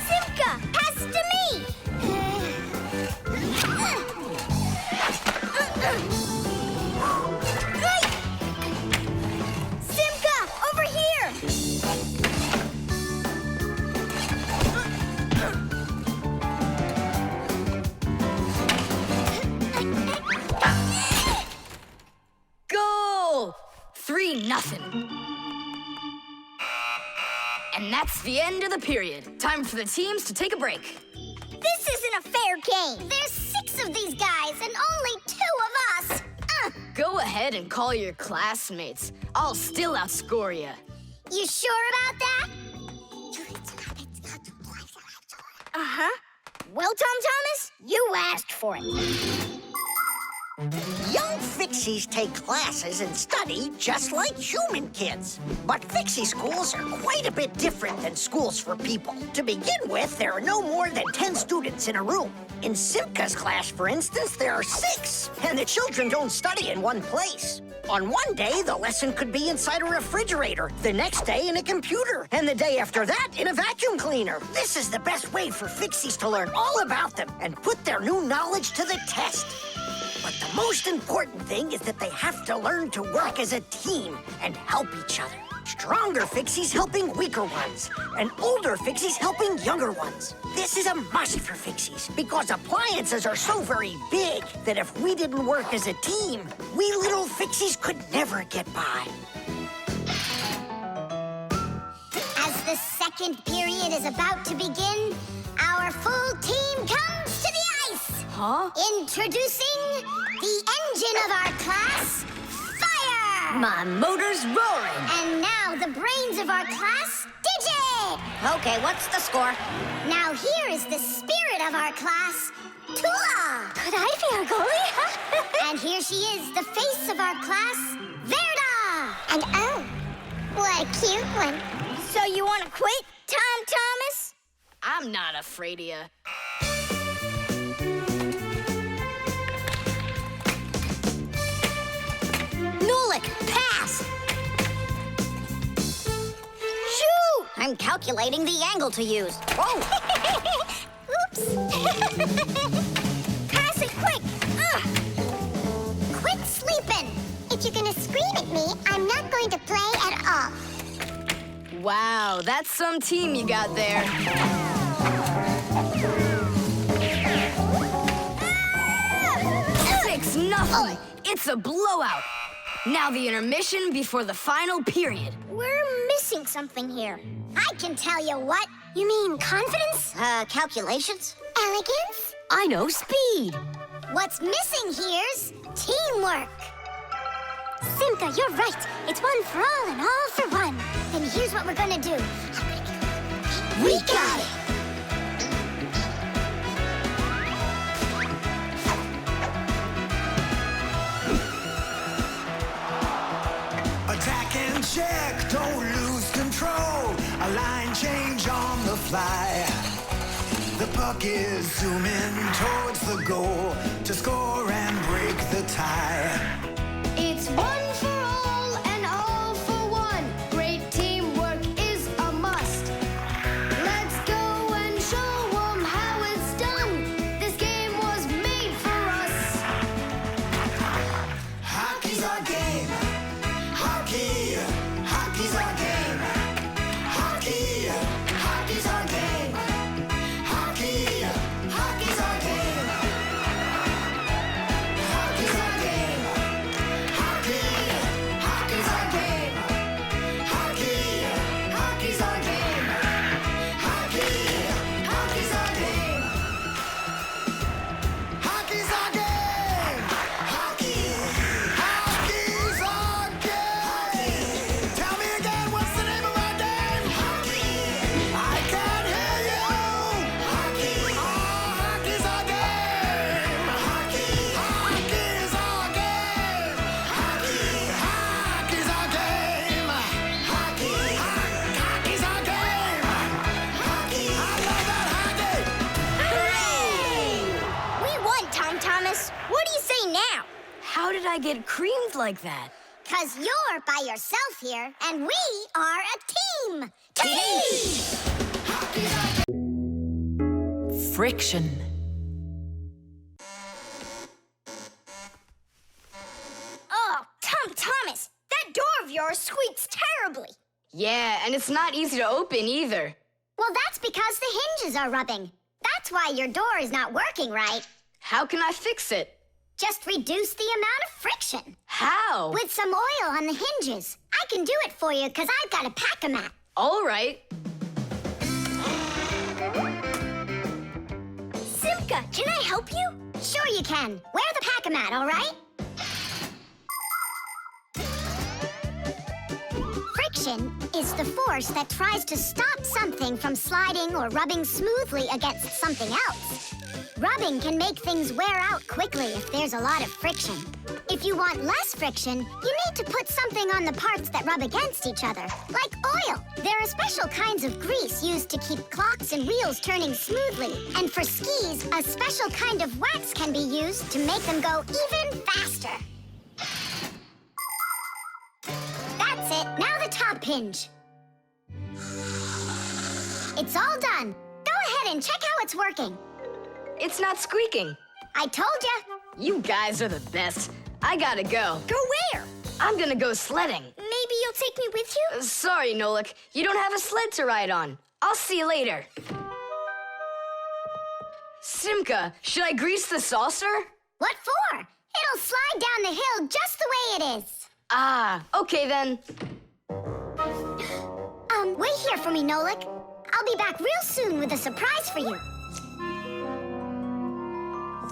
Simka, pass it to me. Simka, over here. Goal! 3-0. And that's the end of the period. Time for the teams to take a break. This isn't a fair game. There's 6 of these guys and only 2 of us. Go ahead and call your classmates. I'll still outscore you. You sure about that? Uh-huh. Well, Tom Thomas, you asked for it. Young Fixies take classes and study just like human kids. But Fixie schools are quite a bit different than schools for people. To begin with, there are no more than 10 students in a room. In Simka's class, for instance, there are 6, and the children don't study in one place. On one day, the lesson could be inside a refrigerator, the next day in a computer, and the day after that in a vacuum cleaner. This is the best way for Fixies to learn all about them and put their new knowledge to the test. But the most important thing is that they have to learn to work as a team and help each other. Stronger Fixies helping weaker ones, and older Fixies helping younger ones. This is a must for Fixies, because appliances are so very big that if we didn't work as a team, we little Fixies could never get by. As the second period is about to begin, our full team comes to the ice. Huh? Introducing the engine of our class, Fire! My motor's roaring. And now the brains of our class, Digit! Okay, what's the score? Now here is the spirit of our class, Tula! Could I be our goalie? And here she is, the face of our class, Verda! And oh, what a cute one. So you want to quit, Tom Thomas? I'm not afraid of you. Nolik, pass! Shoot! I'm calculating the angle to use. Oh! Oops! Pass it quick! Quit sleeping! If you're gonna scream at me, I'm not going to play at all. Wow, that's some team you got there. 6-0. It's a blowout. Now the intermission before the final period. We're missing something here. I can tell you what. You mean confidence? Calculations? elegance. I know speed. What's missing here's teamwork. Simka, you're right. It's one for all and all for one. Then here's what we're gonna do. We got it. Attack and check, don't lose control. A line change on the fly. The puck is zooming towards the goal to score and break the tie. It's one for all and all for one. Great teamwork is a must. Let's go and show 'em how it's done. This game was made for us. Hockey's our game. Hockey, hockey's our game. Hockey, hockey's our game. Hockey, hockey's our game. Hockey's our game. Hockey, hockey's our game. Hockey, hockey's our game. Hockey, hockey's our game. Hockey's our game. Hockey, hockey's our game. Tell me again, what's the name of our game? Hockey. I can't hear you. Hockey. Oh, hockey's our game. Hockey. Hockey's our game. Hockey. Hockey's our game. Hockey. Hockey's our game. Hockey. I love that hockey. We won, Tom Thomas. What do you say now? How did I get creamed like that? 'Cause you're by yourself here, and we are a team. Team! Friction. Oh, Tom Thomas, that door of yours squeaks terribly. Yeah, and it's not easy to open either. Well, that's because the hinges are rubbing. That's why your door is not working right. How can I fix it? Just reduce the amount of friction. How? With some oil on the hinges. I can do it for you because I've got a pack-a-mat. All right. Simka, can I help you? Sure you can. Wear the pack-a-mat, all right? Friction is the force that tries to stop something from sliding or rubbing smoothly against something else. Rubbing can make things wear out quickly if there's a lot of friction. If you want less friction, you need to put something on the parts that rub against each other, like oil. There are special kinds of grease used to keep clocks and wheels turning smoothly. And for skis, a special kind of wax can be used to make them go even faster. That's it. Now the top hinge. It's all done. Go ahead and check how it's working. It's not squeaking. I told ya. You guys are the best. I gotta go. Go where? I'm gonna go sledding. Maybe you'll take me with you? Sorry, Nolik. You don't have a sled to ride on. I'll see you later. Simka, should I grease the saucer? What for? It'll slide down the hill just the way it is. Ah, okay then. Wait here for me, Nolik. I'll be back real soon with a surprise for you.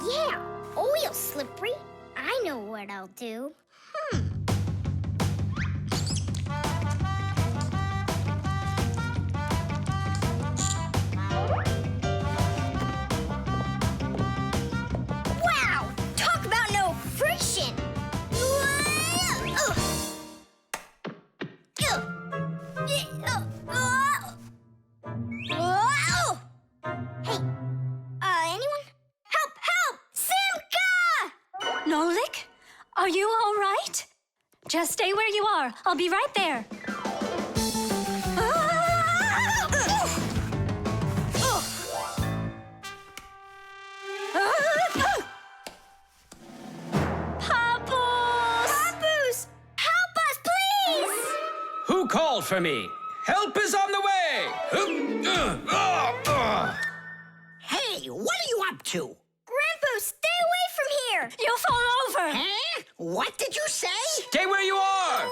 Yeah, oil slippery. I know what I'll do. Wow! Talk about no friction! Hey, anyone? Help! Help! Simka! Nolik, are you all right? Just stay where you are. I'll be right there. Papoose! Help us, please! Who called for me? Help is on the way! Hey, what are you up to? Grandpa, stay away from here! You'll fall over. Huh? What did you say? Stay where you are!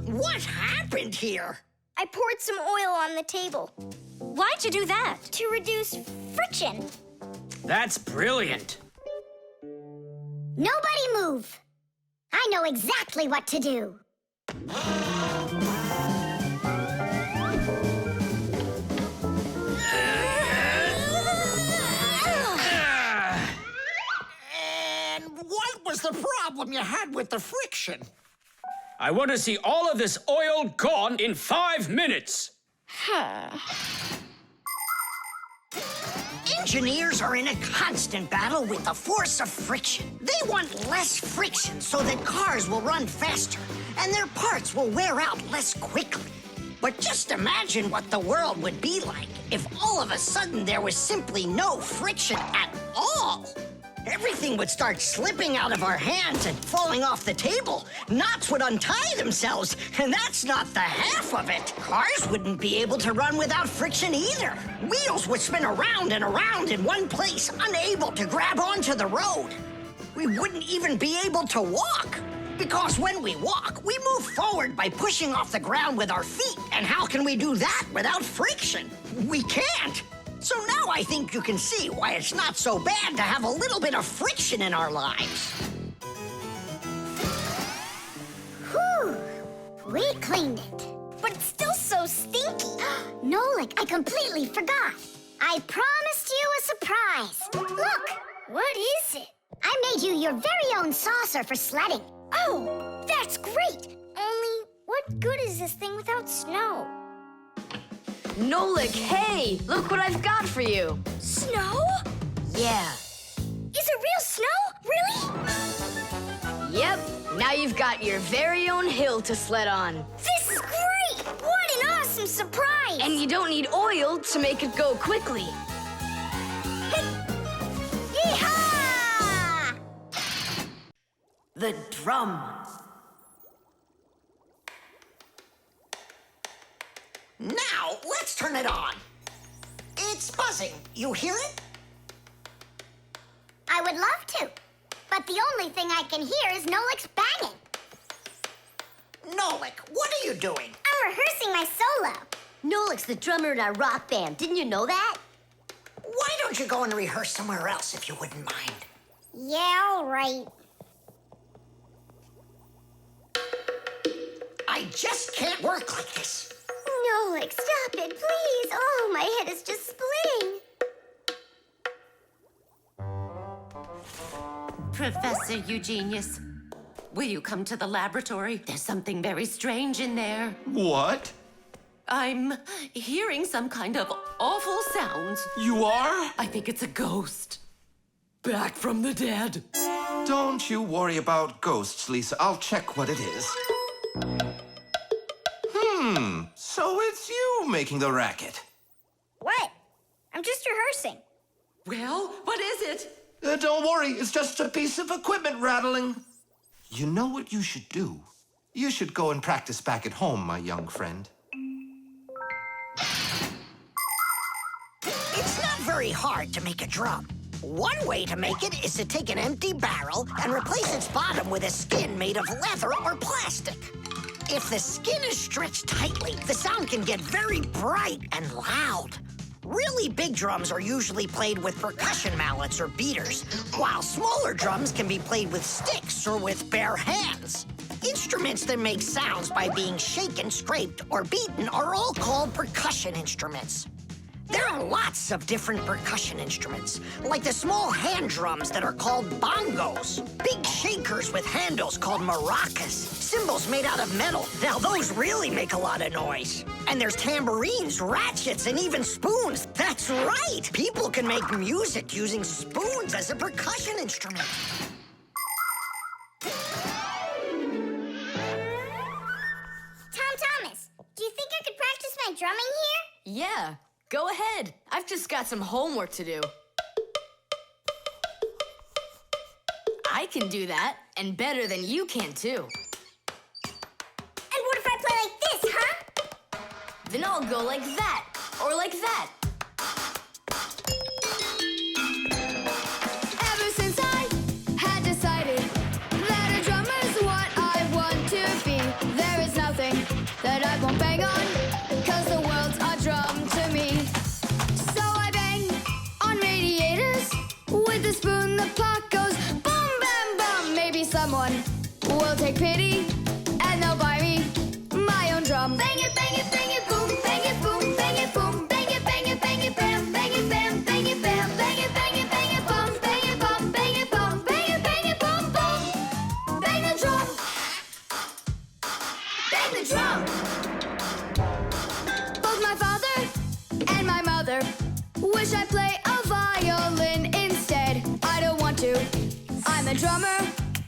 What happened here? I poured some oil on the table Why'd you do that? to reduce friction. That's brilliant. Nobody move. I know exactly what to do. And what was the problem you had with the friction? I want to see all of this oil gone in 5 minutes. Engineers are in a constant battle with the force of friction. They want less friction so that cars will run faster and their parts will wear out less quickly. But just imagine what the world would be like if all of a sudden there was simply no friction at all. Everything would start slipping out of our hands and falling off the table. Knots would untie themselves, and that's not the half of it. Cars wouldn't be able to run without friction either. Wheels would spin around and around in one place, unable to grab onto the road. We wouldn't even be able to walk. Because when we walk, we move forward by pushing off the ground with our feet. And how can we do that without friction? We can't. So now I think you can see why it's not so bad to have a little bit of friction in our lives. Whew. We cleaned it. But it's still so stinky. Nolik, I completely forgot. I promised you a surprise. Look. What is it? I made you your very own saucer for sledding. Oh, that's great. Only, what good is this thing without snow? Nolik, hey! Look what I've got for you. Snow? Yeah. Is it real snow? Really? Yep. Now you've got your very own hill to sled on. This is great! What an awesome surprise! And you don't need oil to make it go quickly. Yeehaw! The drum. Now, let's turn it on. It's buzzing. You hear it? I would love to, but the only thing I can hear is Nolik's banging. Nolik, what are you doing? I'm rehearsing my solo. Nolik's the drummer in our rock band. Didn't you know that? Why don't you go and rehearse somewhere else if you wouldn't mind? Yeah, all right. I just can't work like this. Nolik, stop it, please. Oh, my head is just splitting. Professor Eugenius, will you come to the laboratory? There's something very strange in there. What? I'm hearing some kind of awful sounds. You are? I think it's a ghost. Back from the dead. Don't you worry about ghosts, Lisa. I'll check what it is. So it's you making the racket. What? I'm just rehearsing. Well, what is it? Don't worry, it's just a piece of equipment rattling. You know what you should do? You should go and practice back at home, my young friend. It's not very hard to make a drum. One way to make it is to take an empty barrel and replace its bottom with a skin made of leather or plastic. If the skin is stretched tightly, the sound can get very bright and loud. Really big drums are usually played with percussion mallets or beaters, while smaller drums can be played with sticks or with bare hands. Instruments that make sounds by being shaken, scraped, or beaten are all called percussion instruments. There are lots of different percussion instruments, like the small hand drums that are called bongos, big shakers with handles called maracas, cymbals made out of metal. Now those really make a lot of noise. And there's tambourines, ratchets, and even spoons. That's right! People can make music using spoons as a percussion instrument. Tom Thomas, do you think I could practice my drumming here? Yeah, go ahead. I've just got some homework to do. I can do that, and better than you can, too. And what if I play like this, huh? Then I'll go like that, or like that. Ever since I had decided that a drummer's what I want to be, there is nothing that I won't bang on. With the spoon, the pot goes boom, bam, bum. Maybe someone will take pity and they'll buy me my own drum. Bang it, boom, bang it, boom, bang it, boom, bang it, bam, bang it, bam, bang it, bam, bang it, bum, bang it, bum, bang it, bum, bang it, bum, bum. Bang the drum. Bang the drum. Both my father and my mother wish I'd play a violin instead. I don't want to. I'm a drummer,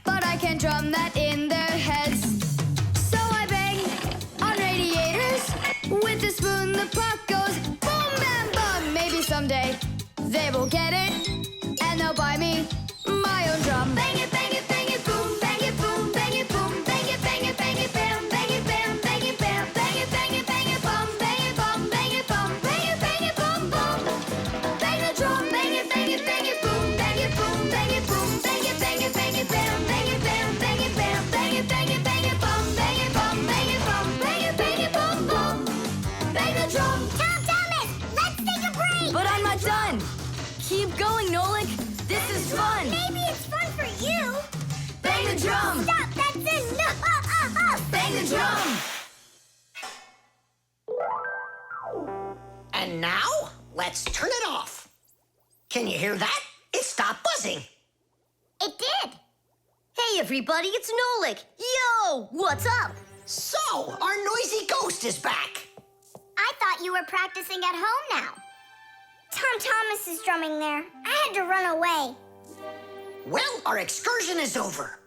but I can drum that in their heads. So I bang on radiators. With the spoon, the pot goes boom, bam, bum. Maybe someday they will get it, and they'll buy me my own drum. Bang it, boom, bang it, boom, bang it, boom, bang it, bam, bang it, bam, bang it, bam, bang it, bum, bang it, bum, bang it, bum, bang it, bum, bum. Bang the drum, bang it, boom, bang it, boom, bang it, boom, bang it, bam, bang it, bam, bang it, bam, bang it, bam, bang it, bum, bang it, bum, bang it, bum, bang it, bum. Bang the drum. Tom Thomas, let's take a break. But I'm not done. Keep going, Nolik. This is fun. Maybe it's fun for you. Bang the drum. Stop, that's enough. Bang the drum. And now, let's turn it off. Can you hear that? It stopped buzzing. It did. Hey, everybody, it's Nolik. Yo, what's up? So, our noisy ghost is back. I thought you were practicing at home now. Tom Thomas is drumming there. I had to run away. Well, our excursion is over.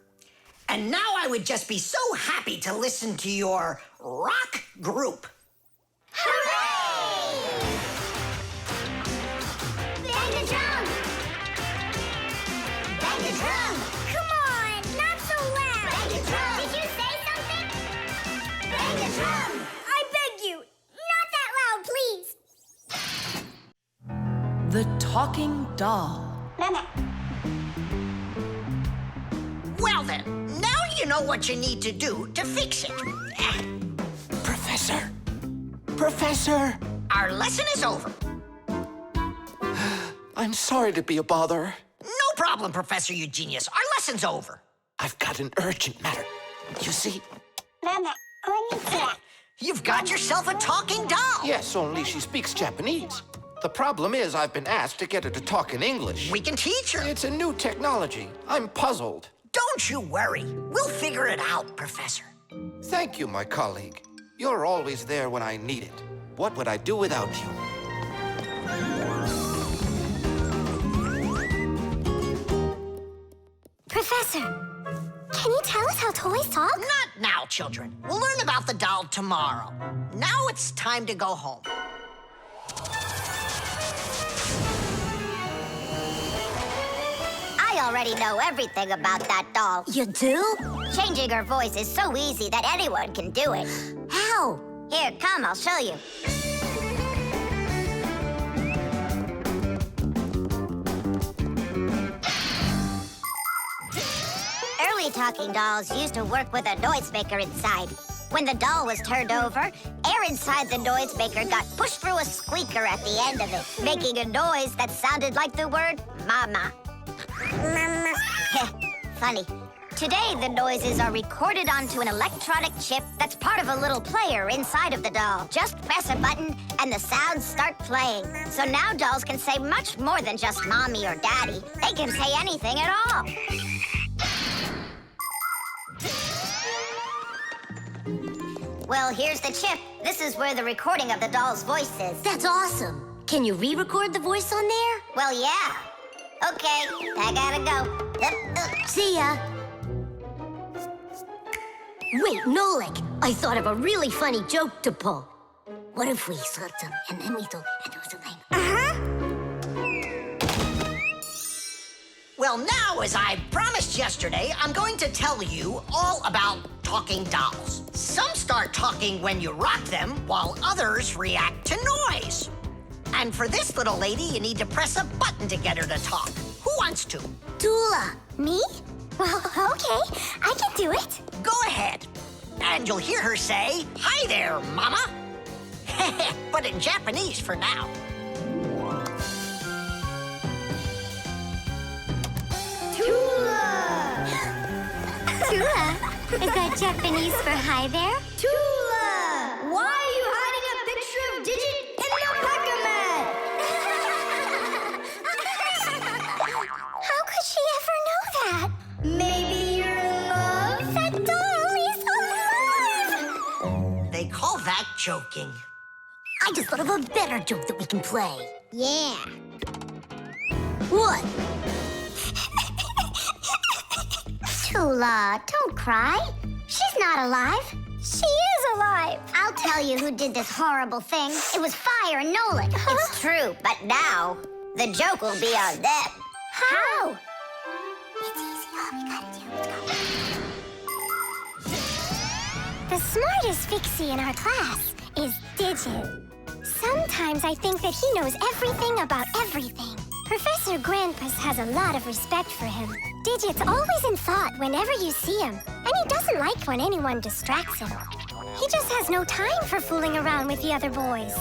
And now I would just be so happy to listen to your rock group. Hooray! Bang the drum! Bang the drum! Come on, not so loud! Bang the drum! Did you say something? Bang the drum! I beg you, not that loud, please! The talking doll. Well then, now you know what you need to do to fix it. Professor! Our lesson is over. I'm sorry to be a bother. No problem, Professor Eugenius. Our lesson's over. I've got an urgent matter. You see? You've got yourself a talking doll. Yes, only she speaks Japanese. The problem is I've been asked to get her to talk in English. We can teach her. It's a new technology. I'm puzzled. Don't you worry. We'll figure it out, Professor. Thank you, my colleague. You're always there when I need it. What would I do without you? Professor, can you tell us how toys talk? Not now, children. We'll learn about the doll tomorrow. Now it's time to go home. I already know everything about that doll. You do? Changing her voice is so easy that anyone can do it. How? Here, come, I'll show you. Early talking dolls used to work with a noisemaker inside. When the doll was turned over, air inside the noisemaker got pushed through a squeaker at the end of it, making a noise that sounded like the word mama. Mama. Funny. Today, the noises are recorded onto an electronic chip that's part of a little player inside of the doll. Just press a button, and the sounds start playing. So now dolls can say much more than just mommy or daddy. They can say anything at all. Well, here's the chip. This is where the recording of the doll's voice is. That's awesome. Can you re-record the voice on there? Well, yeah. Okay, I gotta go. See ya. Wait, Nolik, I thought of a really funny joke to pull. What if we slept them and then we told and it was a name? Well, now, as I promised yesterday, I'm going to tell you all about talking dolls. Some start talking when you rock them, while others react to noise. And for this little lady, you need to press a button to get her to talk. Who wants to? Dula. Me? Well, okay, I can do it. Go ahead. And you'll hear her say, "Hi there, Mama." But in Japanese for now. Tula. Is that Japanese for hi there? Tula! Why are you hiding a picture of Digit in the alpaca mat? How could she ever know that? Maybe you're in love? That doll is alive! They call that joking. I just thought of a better joke that we can play. Yeah. What? Tula, don't cry. She's not alive. She is alive. I'll tell you who did this horrible thing. It was Fire and Nolik. It's true, but now the joke will be on them. How? It's easy. All we gotta do is go. The smartest Fixie in our class is Digit. Sometimes I think that he knows everything about everything. Professor Grandpus has a lot of respect for him. Digit's always in thought whenever you see him, and he doesn't like when anyone distracts him. He just has no time for fooling around with the other boys.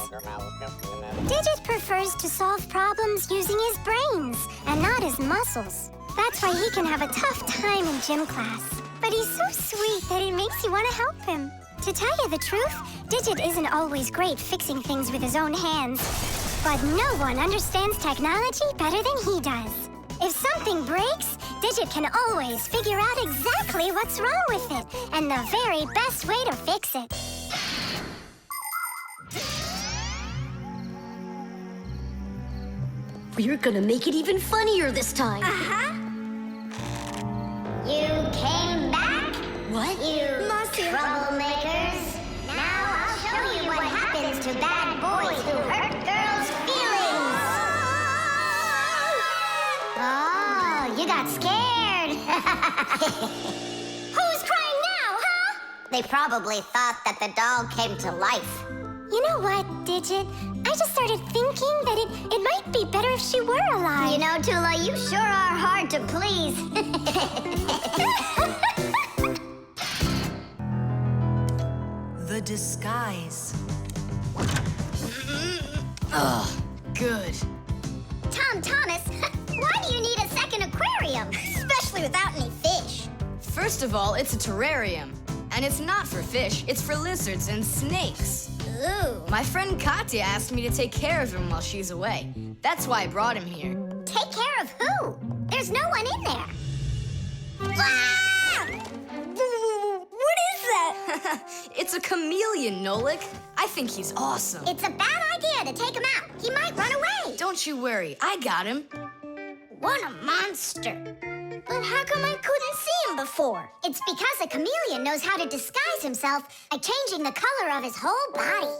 Digit prefers to solve problems using his brains and not his muscles. That's why he can have a tough time in gym class. But he's so sweet that it makes you want to help him. To tell you the truth, Digit isn't always great fixing things with his own hands. But no one understands technology better than he does. If something breaks, Digit can always figure out exactly what's wrong with it and the very best way to fix it. We're gonna make it even funnier this time. You came back? What? You troublemakers. Now I'll show you what happens to bad boys who hurt girls' feelings. Oh, you got scared. Who's crying now, huh? They probably thought that the doll came to life. You know what, Digit? I just started thinking that it might be better if she were alive. You know, Tula, you sure are hard to please. The disguise. Ugh, good. Tom Thomas, why do you need a second aquarium? Especially without any fish. First of all, it's a terrarium. And it's not for fish, it's for lizards and snakes. Ooh. My friend Katya asked me to take care of him while she's away. That's why I brought him here. Take care of who? There's no one in there. Ah! What is that? It's a chameleon, Nolik. I think he's awesome. It's a bad idea to take him out. He might run away. Don't you worry, I got him. What a monster. But how come I couldn't see him before? It's because a chameleon knows how to disguise himself by changing the color of his whole body.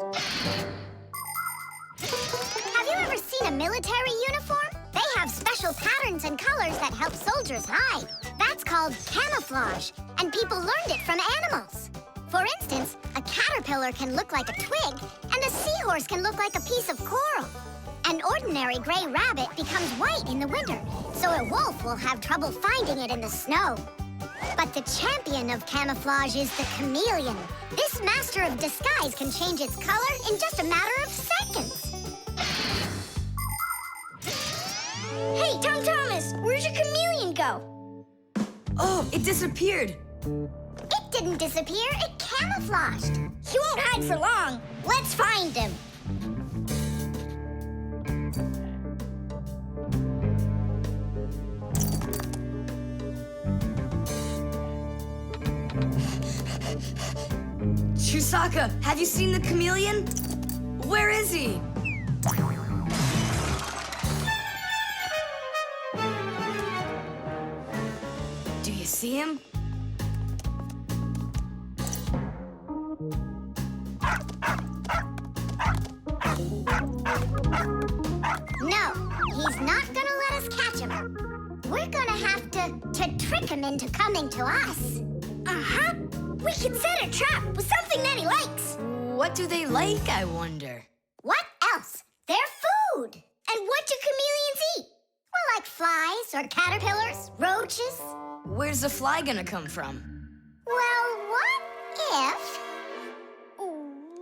Have you ever seen a military uniform? They have special patterns and colors that help soldiers hide. That's called camouflage, and people learned it from animals. For instance, a caterpillar can look like a twig, and a seahorse can look like a piece of coral. An ordinary gray rabbit becomes white in the winter, so a wolf will have trouble finding it in the snow. But the champion of camouflage is the chameleon. This master of disguise can change its color in just a matter of seconds. Hey, Tom Thomas, where'd your chameleon go? Oh, it disappeared. It didn't disappear, it camouflaged. He won't hide for long. Let's find him. Chusaka, have you seen the chameleon? Where is he? Do you see him? No, he's not gonna let us catch him. We're gonna have to trick him into coming to us. Uh-huh. We can set a trap with something that he likes. What do they like, I wonder? What else? They're food. And what do chameleons eat? Well, like flies or caterpillars, roaches. Where's the fly gonna come from? Well, what if...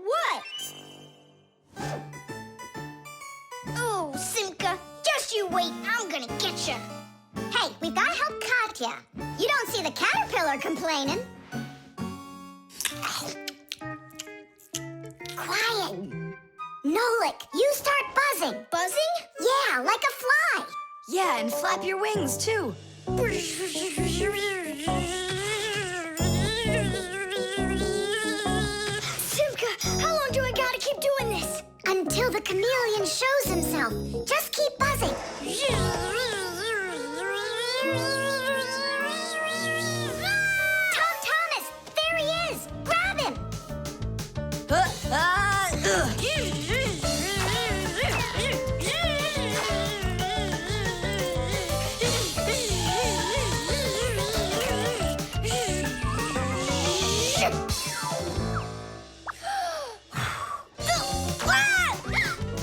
What? Oh, Simka, you wait, I'm gonna get you. Hey, we've got to help Katya. You don't see the caterpillar are complaining. Quiet. Nolik, you start buzzing. Buzzing? Yeah, like a fly. Yeah, and flap your wings, too. Simka, how long do I gotta keep doing this? Until the chameleon shows himself. Just keep buzzing. Tom Thomas, there he is. Grab him.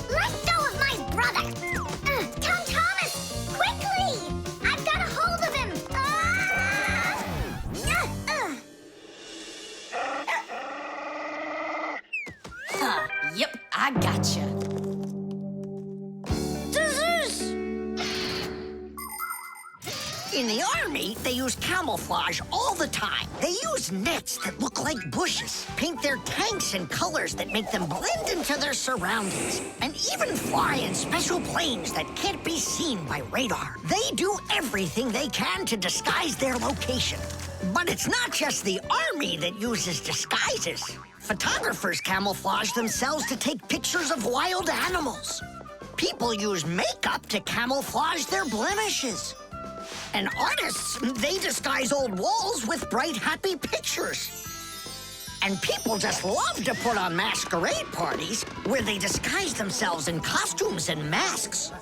Let go of my brother. Tom Thomas, quickly. I've got a hold of him. Yep, I gotcha. In the army, they use camouflage all the time. They use nets that look like bushes, paint their tanks in colors that make them blend into their surroundings, and even fly in special planes that can't be seen by radar. They do everything they can to disguise their location. But it's not just the army that uses disguises. Photographers camouflage themselves to take pictures of wild animals. People use makeup to camouflage their blemishes. And artists, they disguise old walls with bright, happy pictures. And people just love to put on masquerade parties where they disguise themselves in costumes and masks.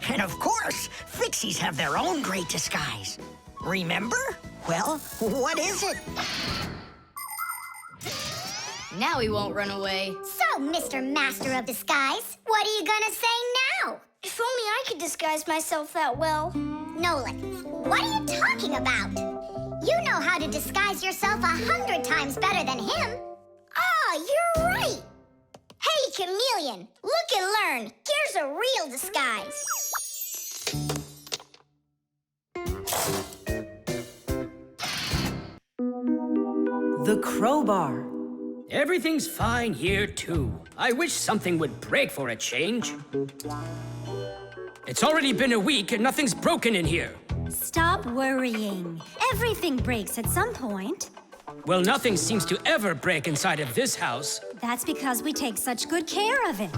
And of course, Fixies have their own great disguise. Remember? Well, what is it? Now he won't run away. So, Mr. Master of Disguise, what are you gonna say now? If only I could disguise myself that well. Nolik, what are you talking about? You know how to disguise yourself 100 times better than him. Ah, you're right. Hey, chameleon, look and learn. Here's a real disguise. The crowbar. Everything's fine here, too. I wish something would break for a change. It's already been a week and nothing's broken in here. Stop worrying. Everything breaks at some point. Well, nothing seems to ever break inside of this house. That's because we take such good care of it.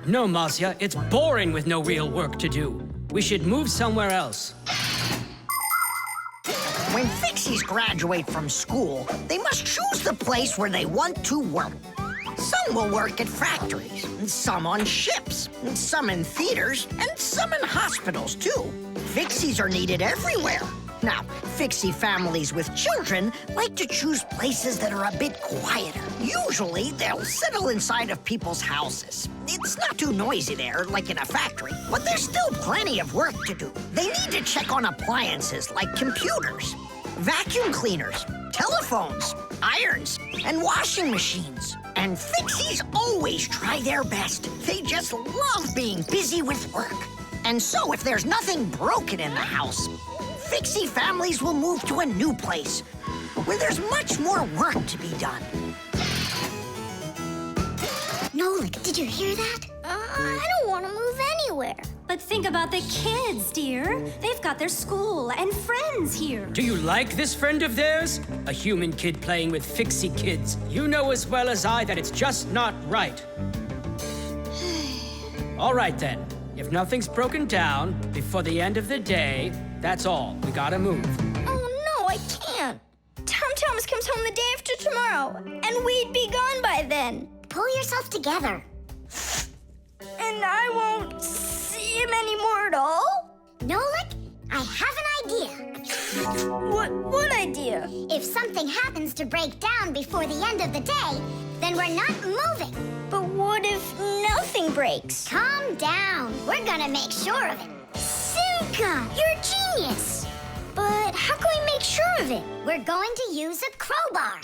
No, Masya, it's boring with no real work to do. We should move somewhere else. When Fixies graduate from school, they must choose the place where they want to work. Some will work at factories, and some on ships, and some in theaters, and some in hospitals, too. Fixies are needed everywhere. Now, Fixie families with children like to choose places that are a bit quieter. Usually, they'll settle inside of people's houses. It's not too noisy there, like in a factory, but there's still plenty of work to do. They need to check on appliances like computers, vacuum cleaners, telephones, irons, and washing machines. And Fixies always try their best. They just love being busy with work. And so if there's nothing broken in the house, Fixie families will move to a new place where there's much more work to be done. Nolik, did you hear that? I don't want to move anywhere. But think about the kids, dear. They've got their school and friends here. Do you like this friend of theirs? A human kid playing with Fixie kids. You know as well as I that it's just not right. All right, then. If nothing's broken down before the end of the day, that's all. We gotta move. Oh, no, I can't. Tom Thomas comes home the day after tomorrow, and we'd be gone by then. Pull yourself together. And I won't see him anymore at all? Nolik, I have an idea. What idea? If something happens to break down before the end of the day, then we're not moving. But what if nothing breaks? Calm down. We're gonna make sure of it. Simka, you're a genius. But how can we make sure of it? We're going to use a crowbar.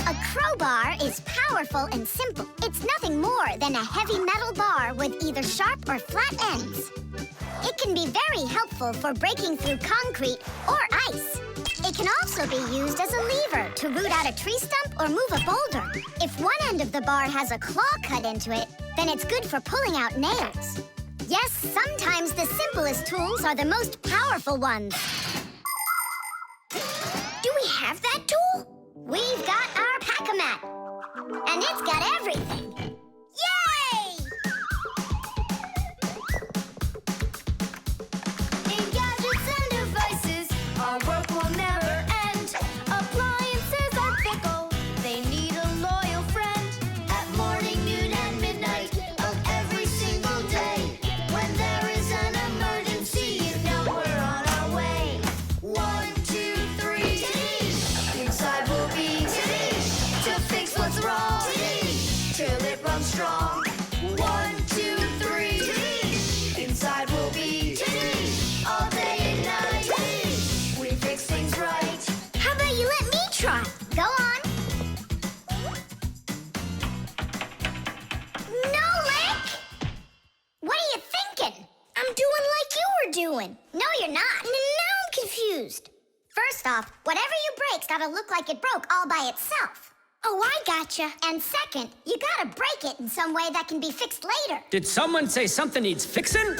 A crowbar is powerful and simple. It's nothing more than a heavy metal bar with either sharp or flat ends. It can be very helpful for breaking through concrete or ice. It can also be used as a lever to root out a tree stump or move a boulder. If one end of the bar has a claw cut into it, then it's good for pulling out nails. Yes, sometimes the simplest tools are the most powerful ones. Do we have that tool? We've got our pack-a-mat. And it's got everything. Yay! In gadgets and devices, our work will never end. Appliances are fickle, they need a loyal friend. At morning, noon, and midnight of every single day. When there is an emergency, you know we're on our way. 1, 2, 3. Inside will be to fix what's wrong. Till it runs strong. 1, 2, 3. Inside will be all day and night. We fix things right. How about you let me try? Go on. Nolik! What are you thinking? I'm doing like you were doing. No, you're not. Now I'm confused. First off, whatever you break's gotta look like it broke all by itself. Oh, I gotcha. And second, you gotta break it in some way that can be fixed later. Did someone say something needs fixing?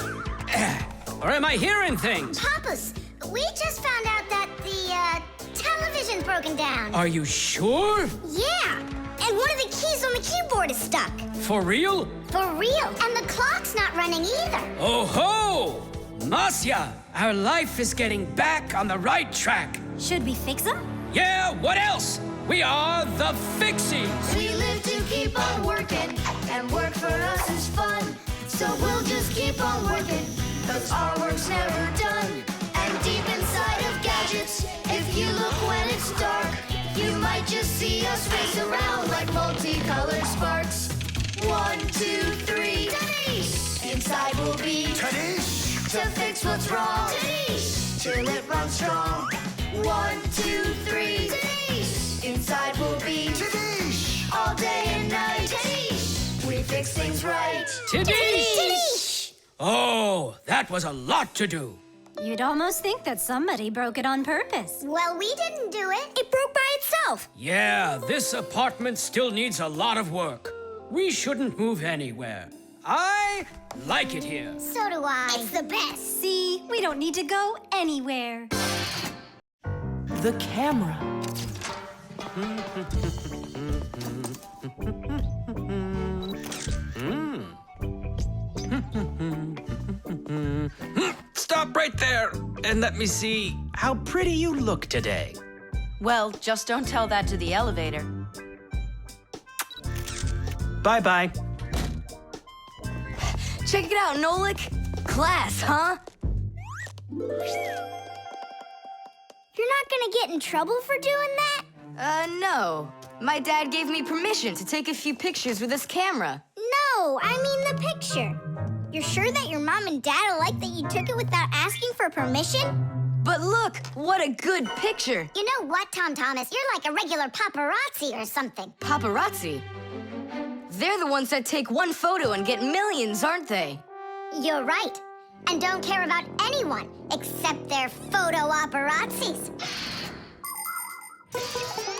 Or am I hearing things? Papas, we just found out that the television's broken down. Are you sure? Yeah, and one of the keys on the keyboard is stuck. For real? For real, and the clock's not running either. Oh ho! Masya, our life is getting back on the right track. Should we fix them? Yeah, what else? We are the Fixies. We live to keep on working, and work for us is fun. So we'll just keep on working, cause our work's never done. And deep inside of gadgets, if you look when it's dark, you might just see us race around like multicolored sparks. 1, 2, 3. Inside will be to fix what's wrong. Till it runs strong. 1, 2, 3. Inside will be all day and night. We fix things right. Tidish! Oh, that was a lot to do. You'd almost think that somebody broke it on purpose. Well, we didn't do it. It broke by itself. Yeah, this apartment still needs a lot of work. We shouldn't move anywhere. I like it here. So do I. It's the best. See, we don't need to go anywhere. The camera. Stop right there and let me see how pretty you look today. Well, just don't tell that to the elevator. Bye-bye. Check it out, Nolik. Class, huh? You're not gonna get in trouble for doing that? No. My dad gave me permission to take a few pictures with this camera. No, I mean the picture. You're sure that your mom and dad will like that you took it without asking for permission? But look, what a good picture. You know what, Tom Thomas? You're like a regular paparazzi or something. Paparazzi? They're the ones that take one photo and get millions, aren't they? You're right. And don't care about anyone except their photo paparazzis.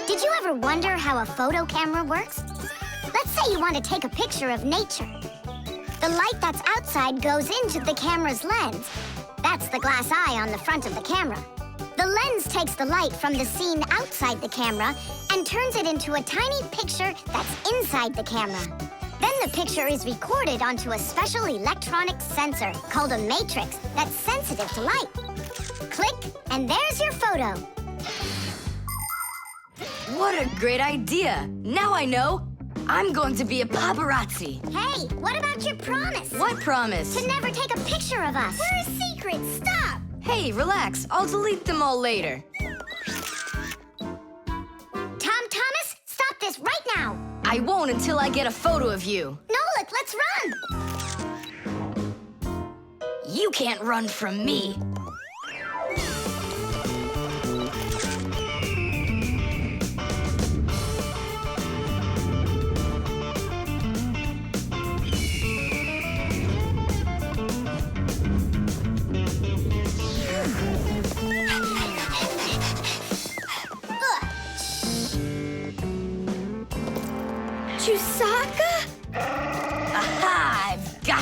Did you ever wonder how a photo camera works? Let's say you want to take a picture of nature. The light that's outside goes into the camera's lens. That's the glass eye on the front of the camera. The lens takes the light from the scene outside the camera and turns it into a tiny picture that's inside the camera. Then the picture is recorded onto a special electronic sensor called a matrix that's sensitive to light. Click, and there's your photo. What a great idea. Now I know. I'm going to be a paparazzi. Hey, what about your promise? What promise? To never take a picture of us. We're a secret. Stop. Hey, relax. I'll delete them all later. Tom Thomas, stop this right now. I won't until I get a photo of you. Nolik, let's run. You can't run from me.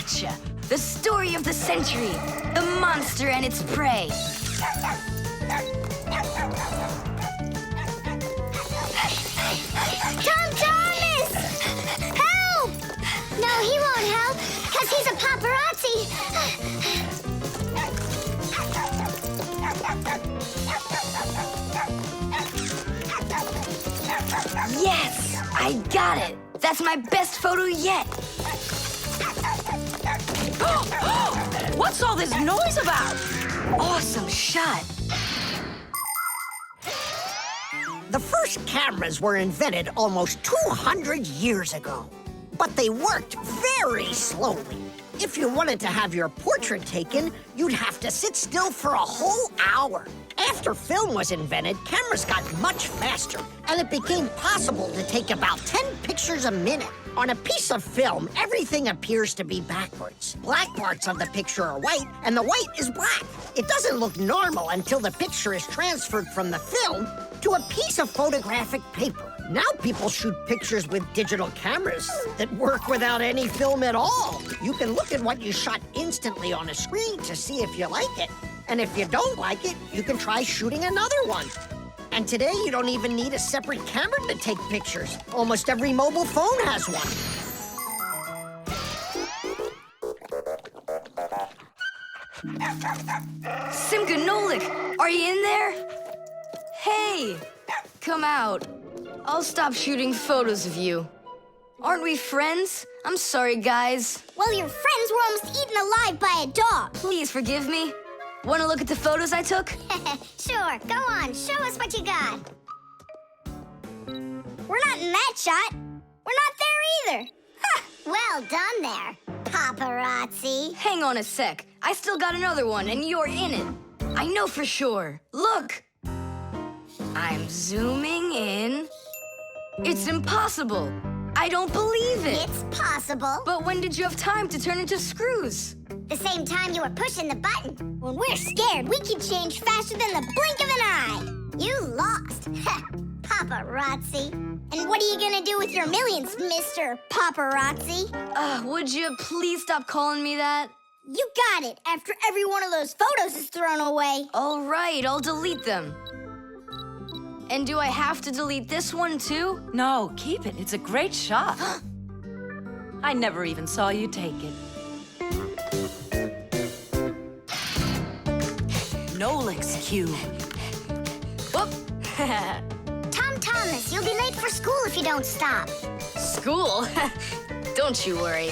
Gotcha! The story of the century. The monster and its prey. Tom Thomas! Help! No, he won't help, because he's a paparazzi. Yes! I got it! That's my best photo yet! What's all this noise about? Awesome shot! The first cameras were invented almost 200 years ago, but they worked very slowly. If you wanted to have your portrait taken, you'd have to sit still for a whole hour. After film was invented, cameras got much faster, and it became possible to take about 10 pictures a minute. On a piece of film, everything appears to be backwards. Black parts of the picture are white, and the white is black. It doesn't look normal until the picture is transferred from the film to a piece of photographic paper. Now people shoot pictures with digital cameras that work without any film at all. You can look at what you shot instantly on a screen to see if you like it. And if you don't like it, you can try shooting another one. And today, you don't even need a separate camera to take pictures. Almost every mobile phone has one. Simka Nolik, are you in there? Hey, come out. I'll stop shooting photos of you. Aren't we friends? I'm sorry, guys. Well, your friends were almost eaten alive by a dog. Please forgive me. Want to look at the photos I took? Sure, go on, show us what you got. We're not in that shot. We're not there either. Ha! Well done there, paparazzi. Hang on a sec. I still got another one, and you're in it. I know for sure. Look! I'm zooming in. It's impossible. I don't believe it. It's possible. But when did you have time to turn into screws? The same time you were pushing the button. When we're scared, we can change faster than the blink of an eye. You lost. Paparazzi. And what are you gonna do with your millions, Mr. Paparazzi? Would you please stop calling me that? You got it, after every one of those photos is thrown away. All right, I'll delete them. And do I have to delete this one too? No, keep it. It's a great shot. I never even saw you take it. Nolik's cube. Whoop! Tom Thomas, you'll be late for school if you don't stop. School? Don't you worry.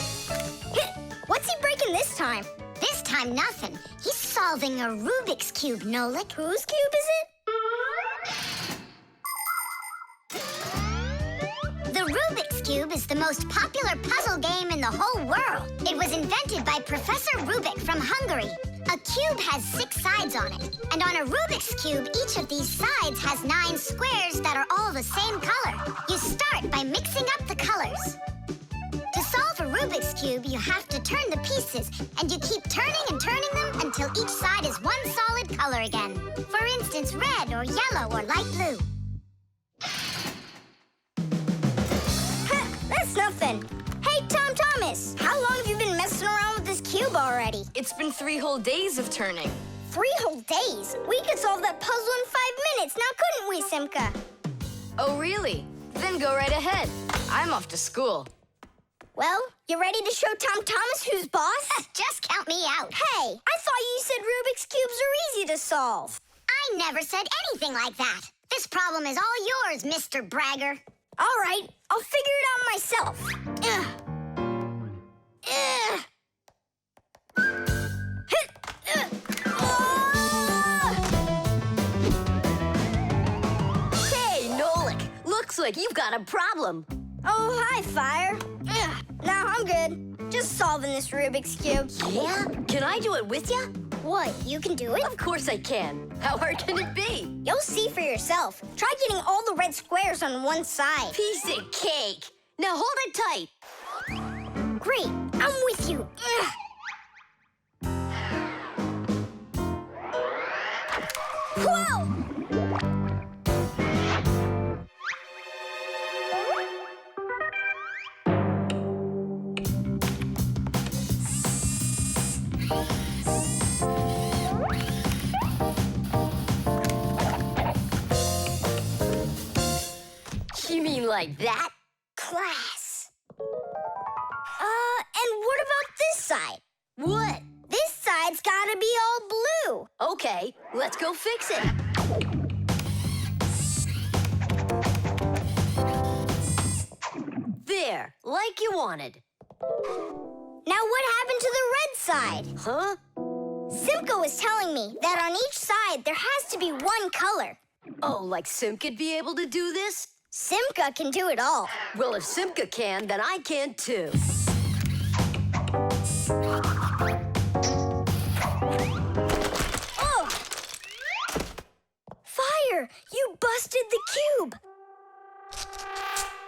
What's he breaking this time? This time, nothing. He's solving a Rubik's Cube, Nolik. Whose cube is it? The Rubik's Cube is the most popular puzzle game in the whole world. It was invented by Professor Rubik from Hungary. A cube has 6 sides on it. And on a Rubik's Cube, each of these sides has 9 squares that are all the same color. You start by mixing up the colors. To solve a Rubik's Cube, you have to turn the pieces, and you keep turning and turning them until each side is one solid color again. For instance, red or yellow or light blue. That's nothing. Hey, Tom Thomas, how long have you been messing around with this cube already? It's been 3 whole days of turning. 3 whole days? We could solve that puzzle in 5 minutes, now couldn't we, Simka? Oh, really? Then go right ahead. I'm off to school. Well, you ready to show Tom Thomas who's boss? Just count me out. Hey, I thought you said Rubik's Cubes are easy to solve. I never said anything like that. This problem is all yours, Mr. Bragger. All right, I'll figure it out myself. Hey, Nolik, looks like you've got a problem. Oh, hi, Fire. No, I'm good. Just solving this Rubik's Cube. Yeah? Can I do it with you? What, you can do it? Of course I can. How hard can it be? You'll see for yourself. Try getting all the red squares on one side. Piece of cake. Now hold it tight. Great, I'm with you. Whoa! You mean like that? Class. And what about this side? What? This side's gotta be all blue. Okay, let's go fix it. There, like you wanted. Now what happened to the red side? Huh? Simka was telling me that on each side there has to be one color. Oh, like Simka'd be able to do this? Simka can do it all. Well, if Simka can, then I can too. Oh! Fire! You busted the cube!